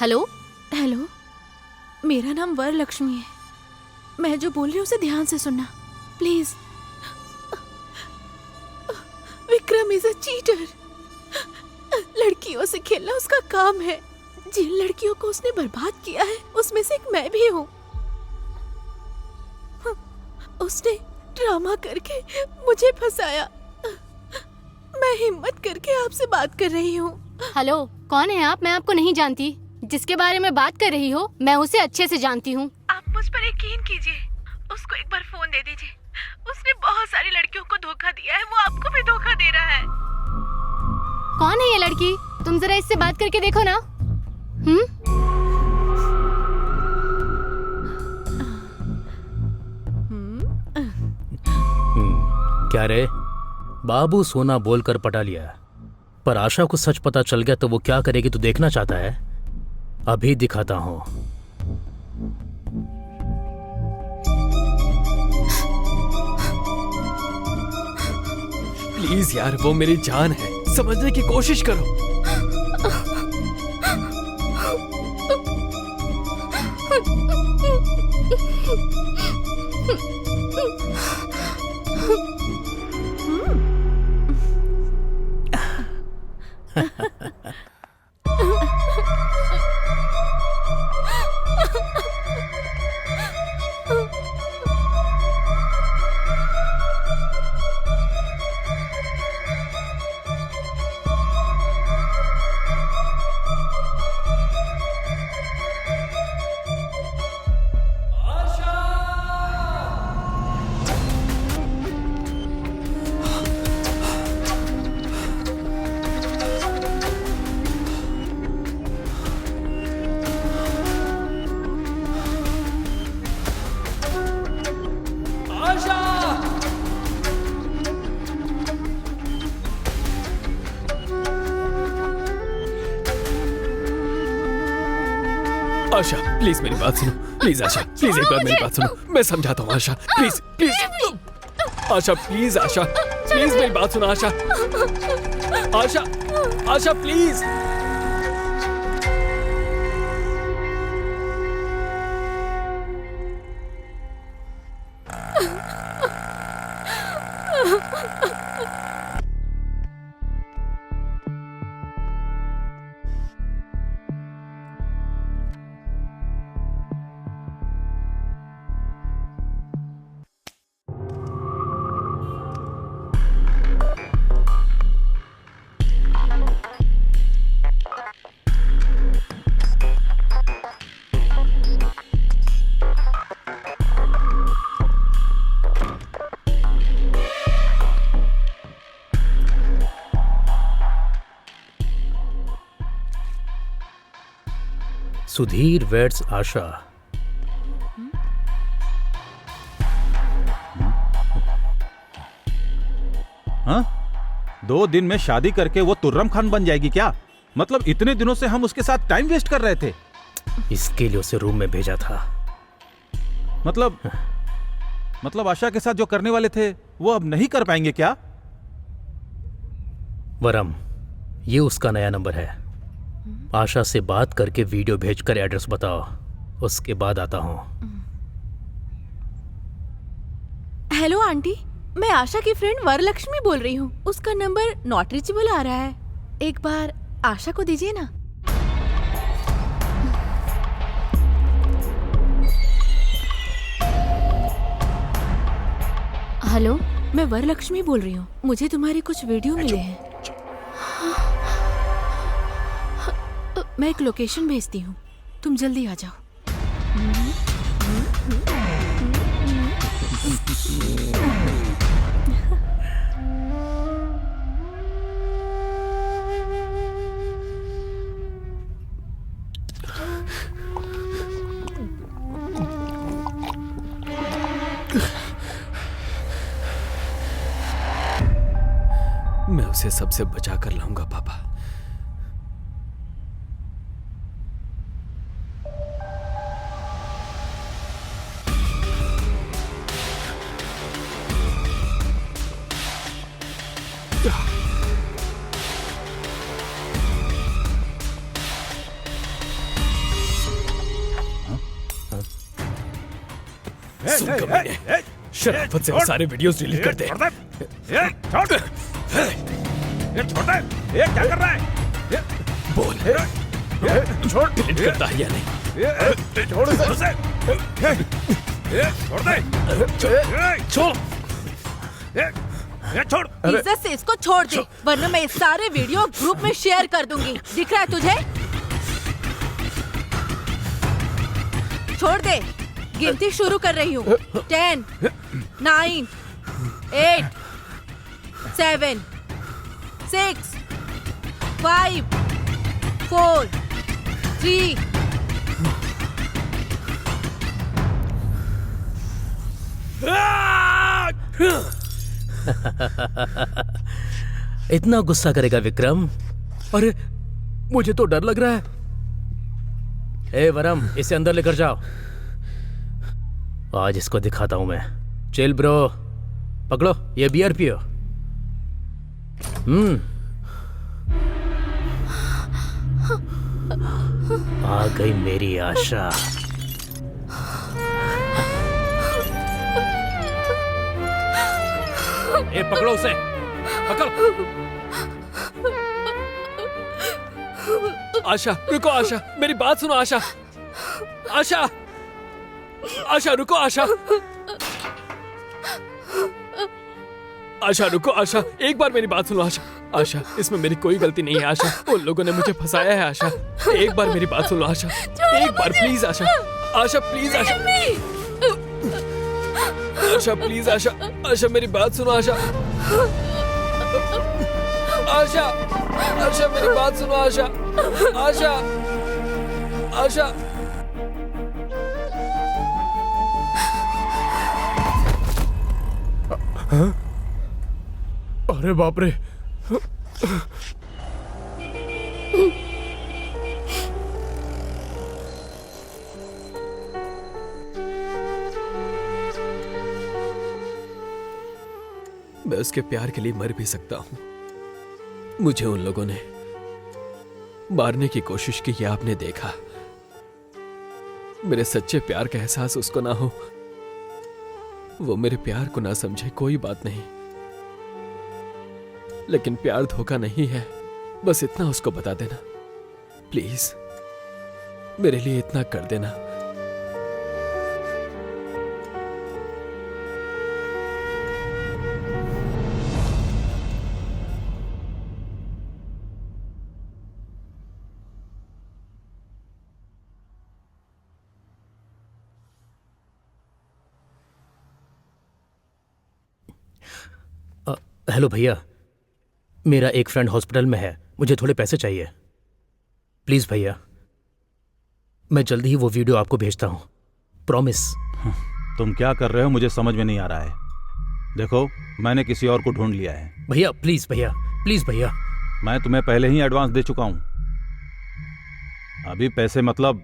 हेलो। हेलो, मेरा नाम वरलक्ष्मी है। मैं जो बोल रही हूँ उसे ध्यान से सुनना please. Vikram is a cheater. लड़कियों से खेलना उसका काम है। जिन लड़कियों को उसने बर्बाद किया है उसमें से एक मैं भी हूँ। उसने ड्रामा करके मुझे फंसाया। मैं हिम्मत करके आपसे बात कर रही हूँ। हेलो, कौन है आप? मैं आपको नहीं जानती। जिसके बारे में बात कर रही हो मैं उसे अच्छे से जानती हूँ। आप मुझ पर यकीन कीजिए। उसको एक बार फोन दे दीजिए। उसने बहुत सारी लड़कियों को धोखा दिया है। वो आपको भी धोखा दे रहा है। कौन है ये लड़की? तुम जरा इससे बात करके देखो ना। क्या रे? बाबू सोना बोलकर पटा लिया, पर आशा को सच पता चल गया तो वो क्या करेगी तू देखना चाहता है? अभी दिखाता हूं। प्लीज यार, वो मेरी जान है, समझने की कोशिश करो। आशा प्लीज मेरी बात सुनो। प्लीज आशा, प्लीज एक बार मेरी बात सुनो। मैं समझाता हूँ Asha, please please. Asha please, Asha please मेरी बात सुनो। आशा आशा आशा प्लीज। सुधीर वेड्स आशा। हाँ? 2 दिन में शादी करके वो तुर्रम खान बन जाएगी क्या? मतलब इतने दिनों से हम उसके साथ टाइम वेस्ट कर रहे थे। इसके लिए उसे रूम में भेजा था। मतलब आशा के साथ जो करने वाले थे वो अब नहीं कर पाएंगे क्या? वरम, ये उसका नया नंबर है। आशा से बात करके वीडियो भेजकर एड्रेस बताओ, उसके बाद आता हूं। हेलो आंटी, मैं आशा की फ्रेंड वरलक्ष्मी बोल रही हूँ। उसका नंबर नॉट रीचेबल आ रहा है। एक बार आशा को दीजिए ना। हेलो, मैं वरलक्ष्मी बोल रही हूँ। मुझे तुम्हारे कुछ वीडियो मिले हैं। मैं एक लोकेशन भेजती हूँ, तुम जल्दी आ जाओ। मैं उसे सबसे बचा कर लाऊंगा पापा। सुन कमीने, शराफत से वो सारे वीडियोस डिलीट कर दे। छोड़ दे, ये क्या कर रहा है? बोल, छोड़, डिलीट करता है या नहीं? छोड़ उसे, छोड़ दे, छोड़। छोड़। इज्जत से इसको छोड़ दे, वरना मैं ये सारे वीडियो ग्रुप में शेयर कर दूंगी। दिख रहा है तुझे? छोड़ दे, गिनती शुरू कर रही हूँ। 10, 9, 8, 7, 6, 5, 4, 3, इतना गुस्सा करेगा विक्रम? अरे मुझे तो डर लग रहा है। ए वरम, इसे अंदर लेकर जाओ। आज इसको दिखाता हूं मैं। चिल ब्रो, पकड़ो ये बियर पियो। आ गई मेरी आशा। ए पकड़ो उसे, पकड़। आशा रुको, आशा मेरी बात सुनो। आशा, आशा, आशा रुको। आशा, आशा रुको। आशा एक बार मेरी बात सुनो। आशा, आशा इसमें मेरी कोई गलती नहीं है। आशा उन लोगों ने मुझे फंसाया है। आशा एक बार मेरी बात सुनो। आशा एक बार please. Asha, Asha please. Asha, Asha please. Asha, Asha मेरी बात सुनो। आशा, आशा, आशा मेरी बात सुनो। आशा, आशा, आशा। अरे बाप रे, मैं उसके प्यार के लिए मर भी सकता हूं। मुझे उन लोगों ने मारने की कोशिश की, ये आपने देखा। मेरे सच्चे प्यार का एहसास उसको ना हो, वो मेरे प्यार को ना समझे, कोई बात नहीं। लेकिन प्यार धोखा नहीं है, बस इतना उसको बता देना प्लीज। मेरे लिए इतना कर देना। हेलो भैया, मेरा एक फ्रेंड हॉस्पिटल में है, मुझे थोड़े पैसे चाहिए। प्लीज भैया, मैं जल्दी ही वो वीडियो आपको भेजता हूं, प्रॉमिस। तुम क्या कर रहे हो मुझे समझ में नहीं आ रहा है। देखो, मैंने किसी और को ढूंढ लिया है। भैया प्लीज, भैया प्लीज भैया। मैं तुम्हें पहले ही एडवांस दे चुका हूं। अभी पैसे मतलब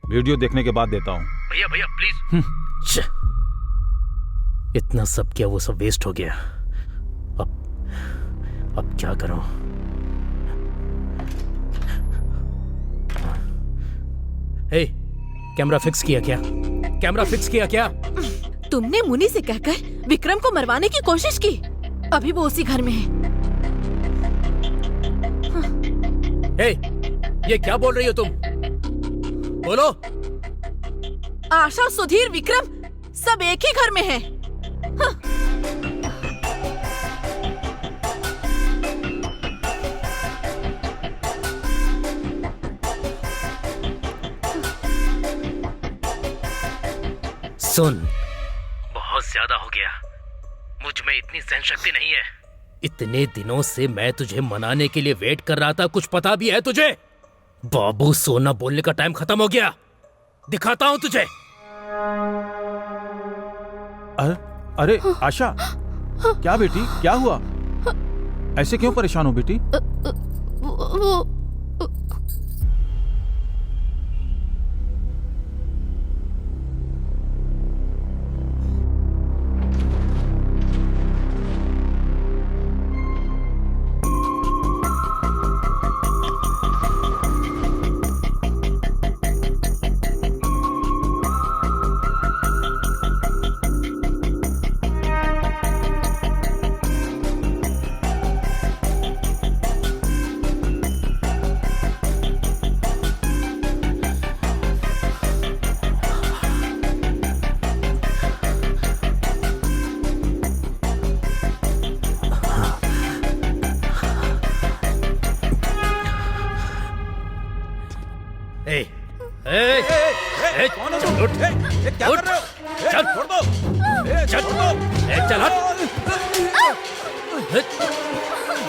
वीडियो देखने के बाद देता हूं। भैया भैया प्लीज। इतना सब क्या, वो सब वेस्ट हो गया। अब क्या करूं? हे, कैमरा फिक्स किया क्या? कैमरा फिक्स किया क्या? तुमने मुनि से कहकर विक्रम को मरवाने की कोशिश की। अभी वो उसी घर में है। हे, ये क्या बोल रही हो तुम? बोलो। आशा, सुधीर, विक्रम सब एक ही घर में हैं। सुन, बहुत ज्यादा हो गया। मुझ में इतनी सहन शक्ति नहीं है। इतने दिनों से मैं तुझे मनाने के लिए वेट कर रहा था, कुछ पता भी है तुझे? बाबू, सोना बोलने का टाइम खत्म हो गया। दिखाता हूं तुझे। अरे आशा, क्या बेटी, क्या हुआ? ऐसे क्यों परेशान हो बेटी? वो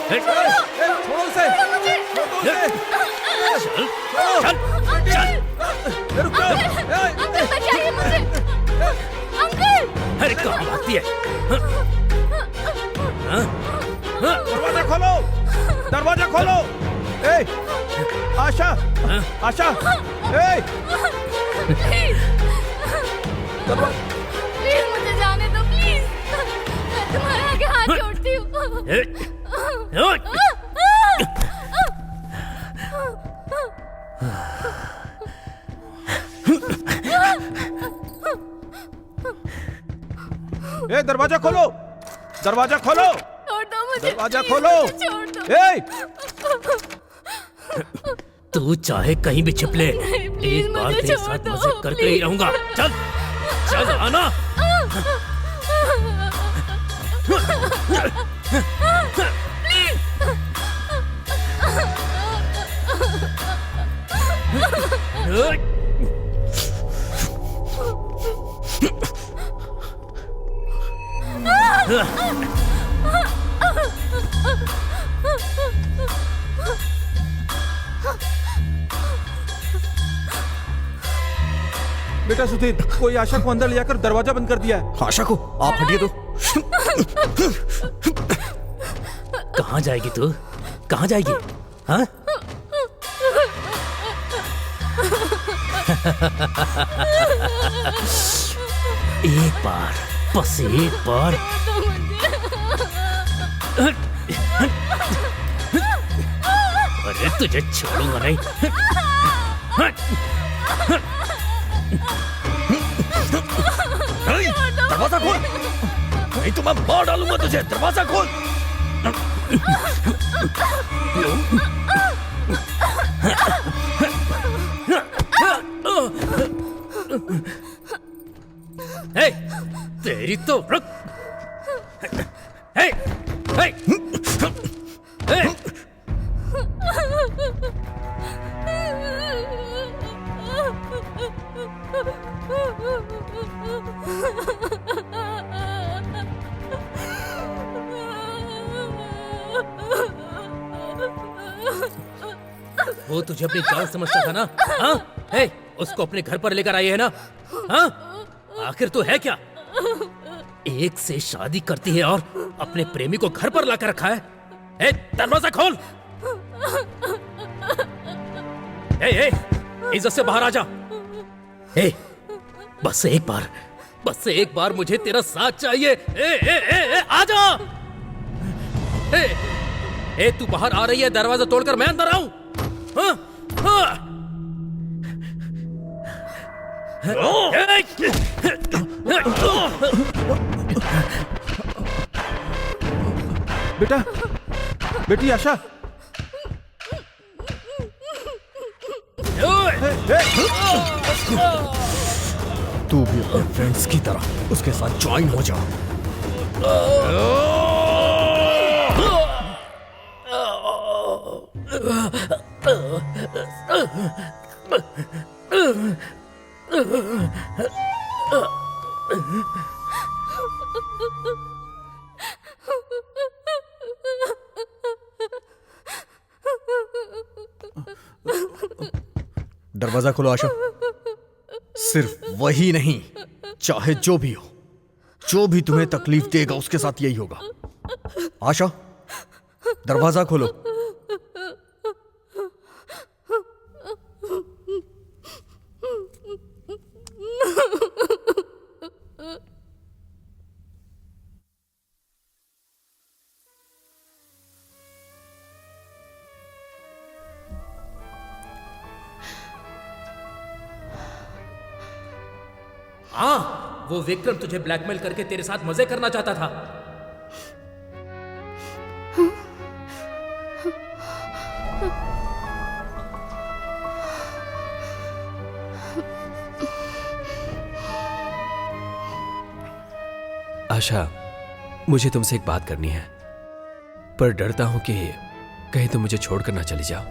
छोड़ो उसे, छोड़ो उसे। चल रुक जाओ। अंकल बचाइए मुझे। अंकल अरे कहाँ भागती है? दरवाजा खोलो, दरवाजा खोलो। ए, आशा, आशा, ए, प्लीज मुझे जाने दो प्लीज। मैं तुम्हारे आगे हाथ जोड़ती हूँ। ए, दरवाजा खोलो, दरवाजा खोलो, छोड़ दो मुझे, दरवाजा प्लीज, खोलो। मुझे छोड़ दो। ए, तू चाहे कहीं भी छिप ले, प्लीज एक बार मुझे तेरे छोड़ साथ दो, मजे करते ही रहूंगा। चल चल आना। बेटा सुधीर, कोई आशा को अंदर ले जाकर दरवाजा बंद कर दिया है। आशा को आप हटिए तो। कहाँ जाएगी तू? कहाँ जाएगी? हाँ? एक बार, बस एक बार। अरे तुझे छोड़ूंगा नहीं। दरवाजा खोल, नहीं तो मैं मार डालूंगा तुझे। दरवाजा खोल। हे, तेरी तो रुक। हे, हे, हे। वो तुझे अपनी जान समझता था ना? हाँ? हे, उसको अपने घर पर लेकर आई है ना? हाँ? आखिर तो है क्या? एक से शादी करती है और अपने प्रेमी को घर पर लाकर रखा है। ए, दरवाजा खोल। ए, इज्जत से बाहर आ जा। ए, बस एक बार मुझे तेरा साथ चाहिए। ए, आ जा। ए, तू बाहर आ रही है, दरवाजा तोड़कर मैं अंदर आऊं? हाँ? हाँ? बेटा, बेटी आशा, तू भी अपने फ्रेंड्स की तरह उसके साथ ज्वाइन हो जा। दरवाजा खोलो आशा। सिर्फ वही नहीं, चाहे जो भी हो, जो भी तुम्हें तकलीफ देगा उसके साथ यही होगा। आशा, दरवाजा खोलो। हाँ, वो विक्रम तुझे ब्लैकमेल करके तेरे साथ मजे करना चाहता था। आशा, मुझे तुमसे एक बात करनी है, पर डरता हूं कि कहीं तुम मुझे छोड़कर ना चली जाओ।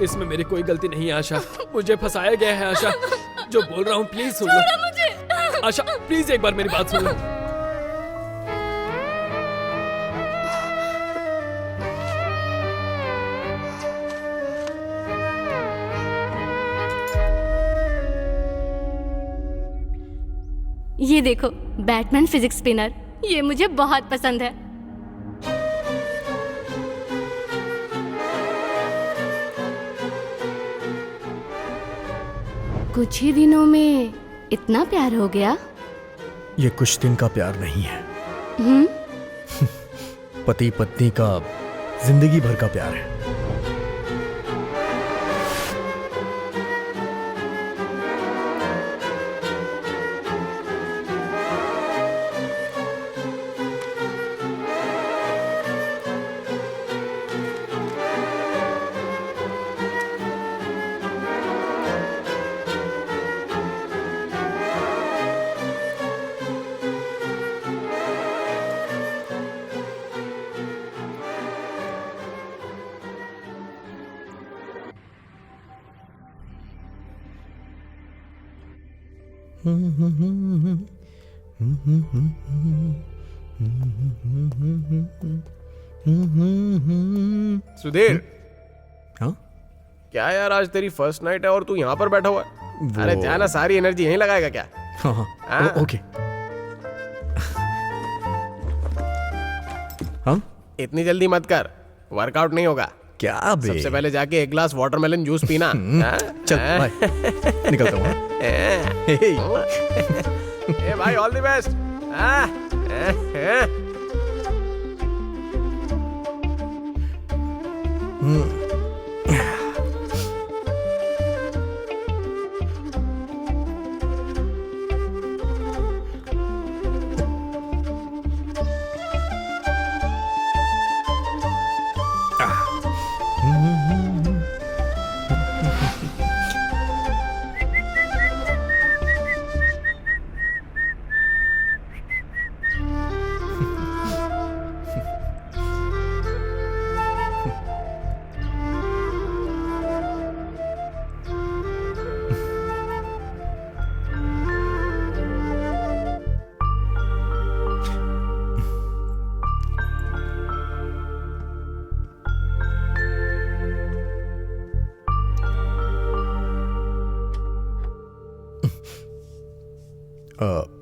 इसमें मेरी कोई गलती नहीं है आशा, मुझे फंसाया गया है आशा। जो बोल रहा हूँ please soon low. Asha please एक बार मेरी बात सुन लो। ये देखो, बैटमैन फिजिक्स स्पिनर, ये मुझे बहुत पसंद है। कुछ ही दिनों में इतना प्यार हो गया? ये कुछ दिन का प्यार नहीं है, पति पत्नी का जिंदगी भर का प्यार है। सुधीर, हाँ क्या यार, आज तेरी फर्स्ट नाइट है और तू यहाँ पर बैठा हुआ है? अरे जाना, सारी एनर्जी यहीं लगाएगा क्या? हाँ हाँ हाँ। ओके। हाँ इतनी जल्दी मत कर, वर्कआउट नहीं होगा। क्या बे? सबसे पहले जाके एक ग्लास वाटरमेलन जूस पीना। हाँ? चल बाय, निकलता हूँ। ए भाई, all the best.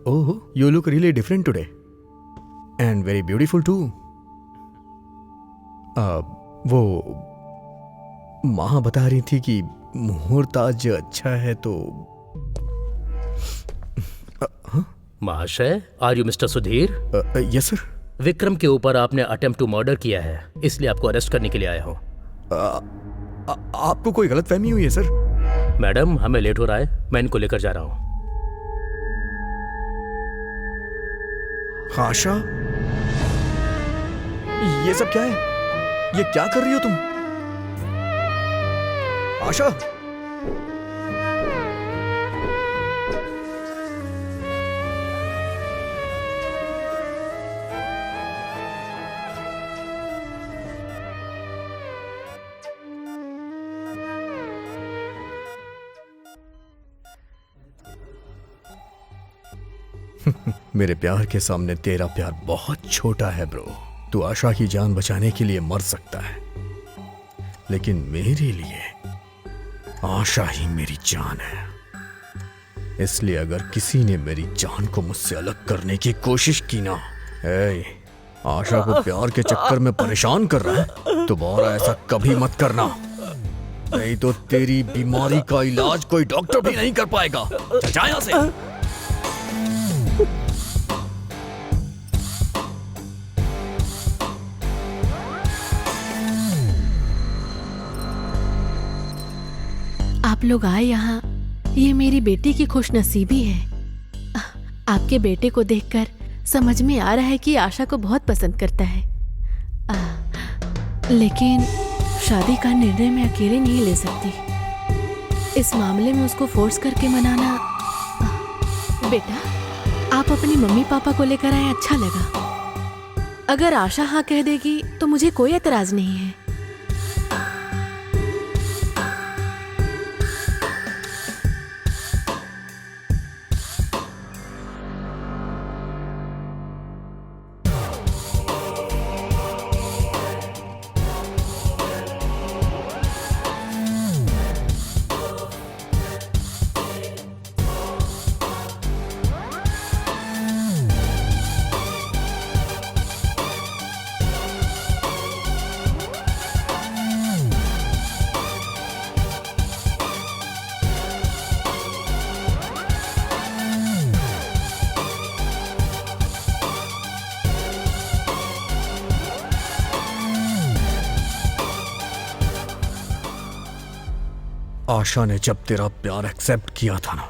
Oh, you look really different today, and very beautiful too. वो माँ बता रही थी कि मुहूर्त आज अच्छा है तो। महाशय, are you mister Sudhir? Yes sir. Vikram के ऊपर आपने अटेम्प्ट टू मर्डर किया है, इसलिए आपको अरेस्ट करने के लिए आया हूँ। आपको कोई गलतफहमी हुई है सर? मैडम, हमें लेट हो रहा है, मैं इनको लेकर जा रहा हूँ। आशा, ये सब क्या है? ये क्या कर रही हो तुम? आशा, मेरे प्यार के सामने तेरा प्यार बहुत छोटा है ब्रो। तू आशा की जान बचाने के लिए मर सकता है, लेकिन मेरे लिए आशा ही मेरी जान है। इसलिए अगर किसी ने मेरी जान को मुझसे अलग करने की कोशिश की ना, आशा को प्यार के चक्कर में परेशान कर रहा है, दोबारा ऐसा कभी मत करना, नहीं तो तेरी बीमारी का इलाज कोई डॉक्टर भी नहीं कर पाएगा। जा यहां से। आप लोग आए यहाँ, ये मेरी बेटी की खुशनसीबी है। आपके बेटे को देखकर समझ में आ रहा है कि आशा को बहुत पसंद करता है, लेकिन शादी का निर्णय मैं अकेले नहीं ले सकती। इस मामले में उसको फोर्स करके मनाना। बेटा, आप अपनी मम्मी पापा को लेकर आए, अच्छा लगा। अगर आशा हाँ कह देगी तो मुझे कोई एतराज नहीं है। आशा ने जब तेरा प्यार एक्सेप्ट किया था ना,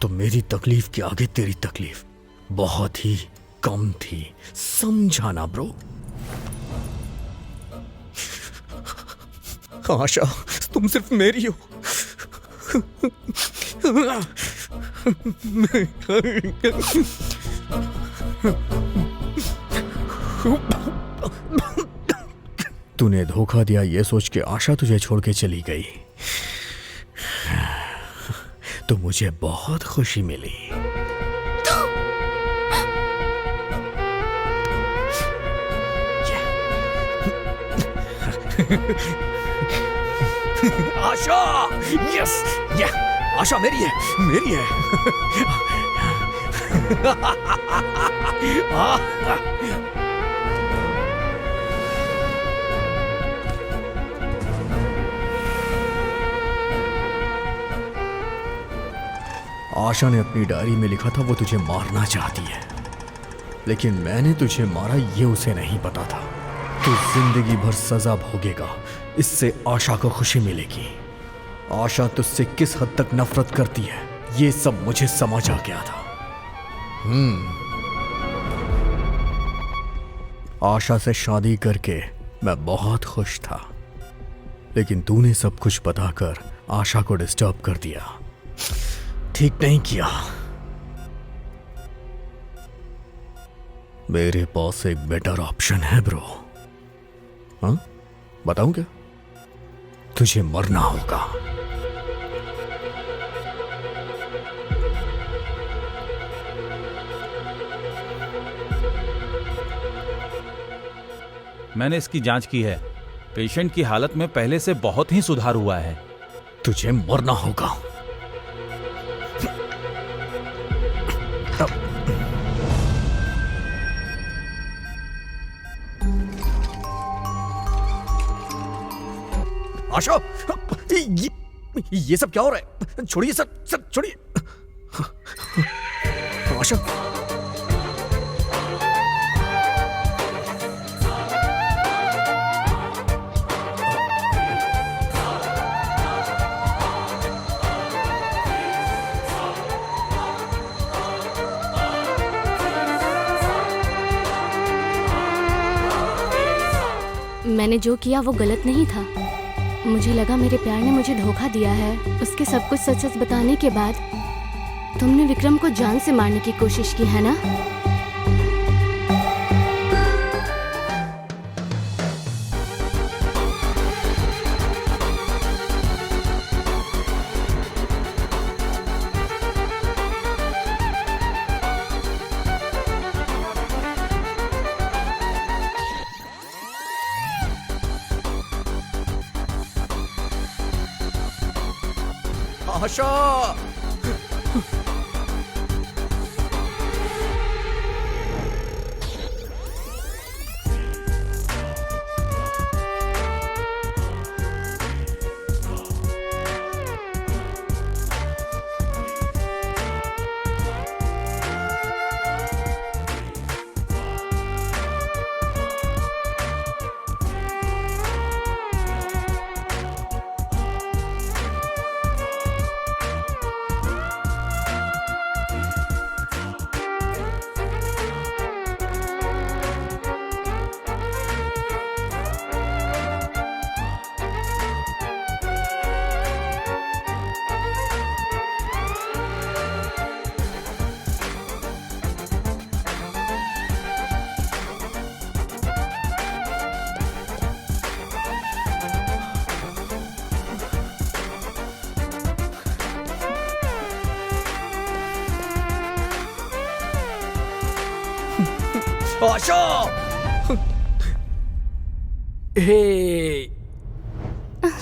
तो मेरी तकलीफ के आगे तेरी तकलीफ बहुत ही कम थी, समझा ना ब्रो। आशा, तुम सिर्फ मेरी हो। तूने धोखा दिया ये सोच के आशा तुझे छोड़ के चली गई, तो मुझे बहुत खुशी मिली। आशा, यस, या आशा मेरी है, मेरी है। आशा ने अपनी डायरी में लिखा था वो तुझे मारना चाहती है, लेकिन मैंने तुझे मारा ये उसे नहीं पता था। तू जिंदगी भर सजा भोगेगा, इससे आशा को खुशी मिलेगी। आशा तुझसे किस हद तक नफरत करती है ये सब मुझे समझ आ गया था। आशा से शादी करके मैं बहुत खुश था, लेकिन तूने सब कुछ बताकर आशा को डिस्टर्ब कर दिया। ठीक नहीं किया। मेरे पास एक बेटर ऑप्शन है ब्रो। हाँ, बताऊं क्या? तुझे मरना होगा। मैंने इसकी जांच की है। पेशेंट की हालत में पहले से बहुत ही सुधार हुआ है। तुझे मरना होगा। आशा, ये सब क्या हो रहा है? छोड़िए सर, सर छोड़िए। आशा, मैंने जो किया वो गलत नहीं था। मुझे लगा मेरे प्यार ने मुझे धोखा दिया है। उसके सब कुछ सच सच बताने के बाद तुमने विक्रम को जान से मारने की कोशिश की है ना? आशा, आशा, हे,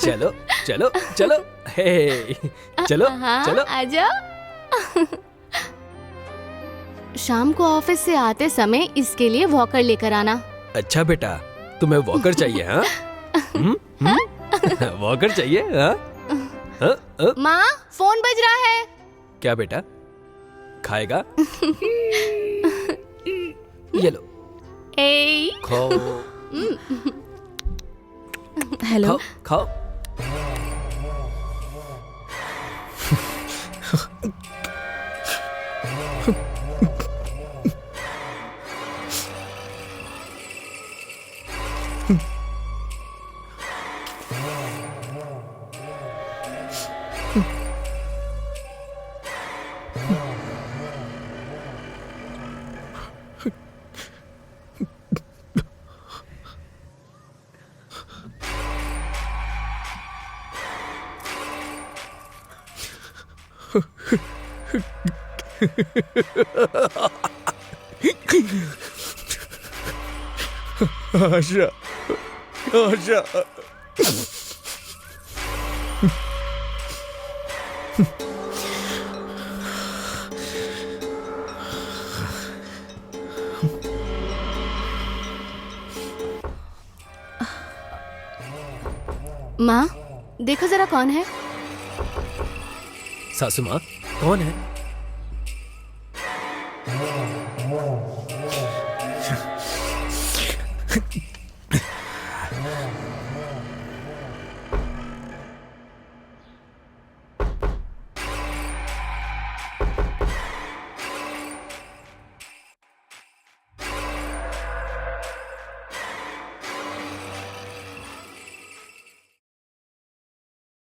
चलो चलो चलो, हे, चलो चलो। आजा। शाम को ऑफिस से आते समय इसके लिए वॉकर लेकर आना। अच्छा बेटा, तुम्हें वॉकर चाहिए? हाँ, वॉकर चाहिए? हाँ? माँ, फोन बज रहा है। क्या बेटा, खाएगा? ये लो, ए, खाओ। हेलो। खाओ खाओ। आशा, आशा। माँ, देखो जरा कौन है। सासू माँ, कौन है?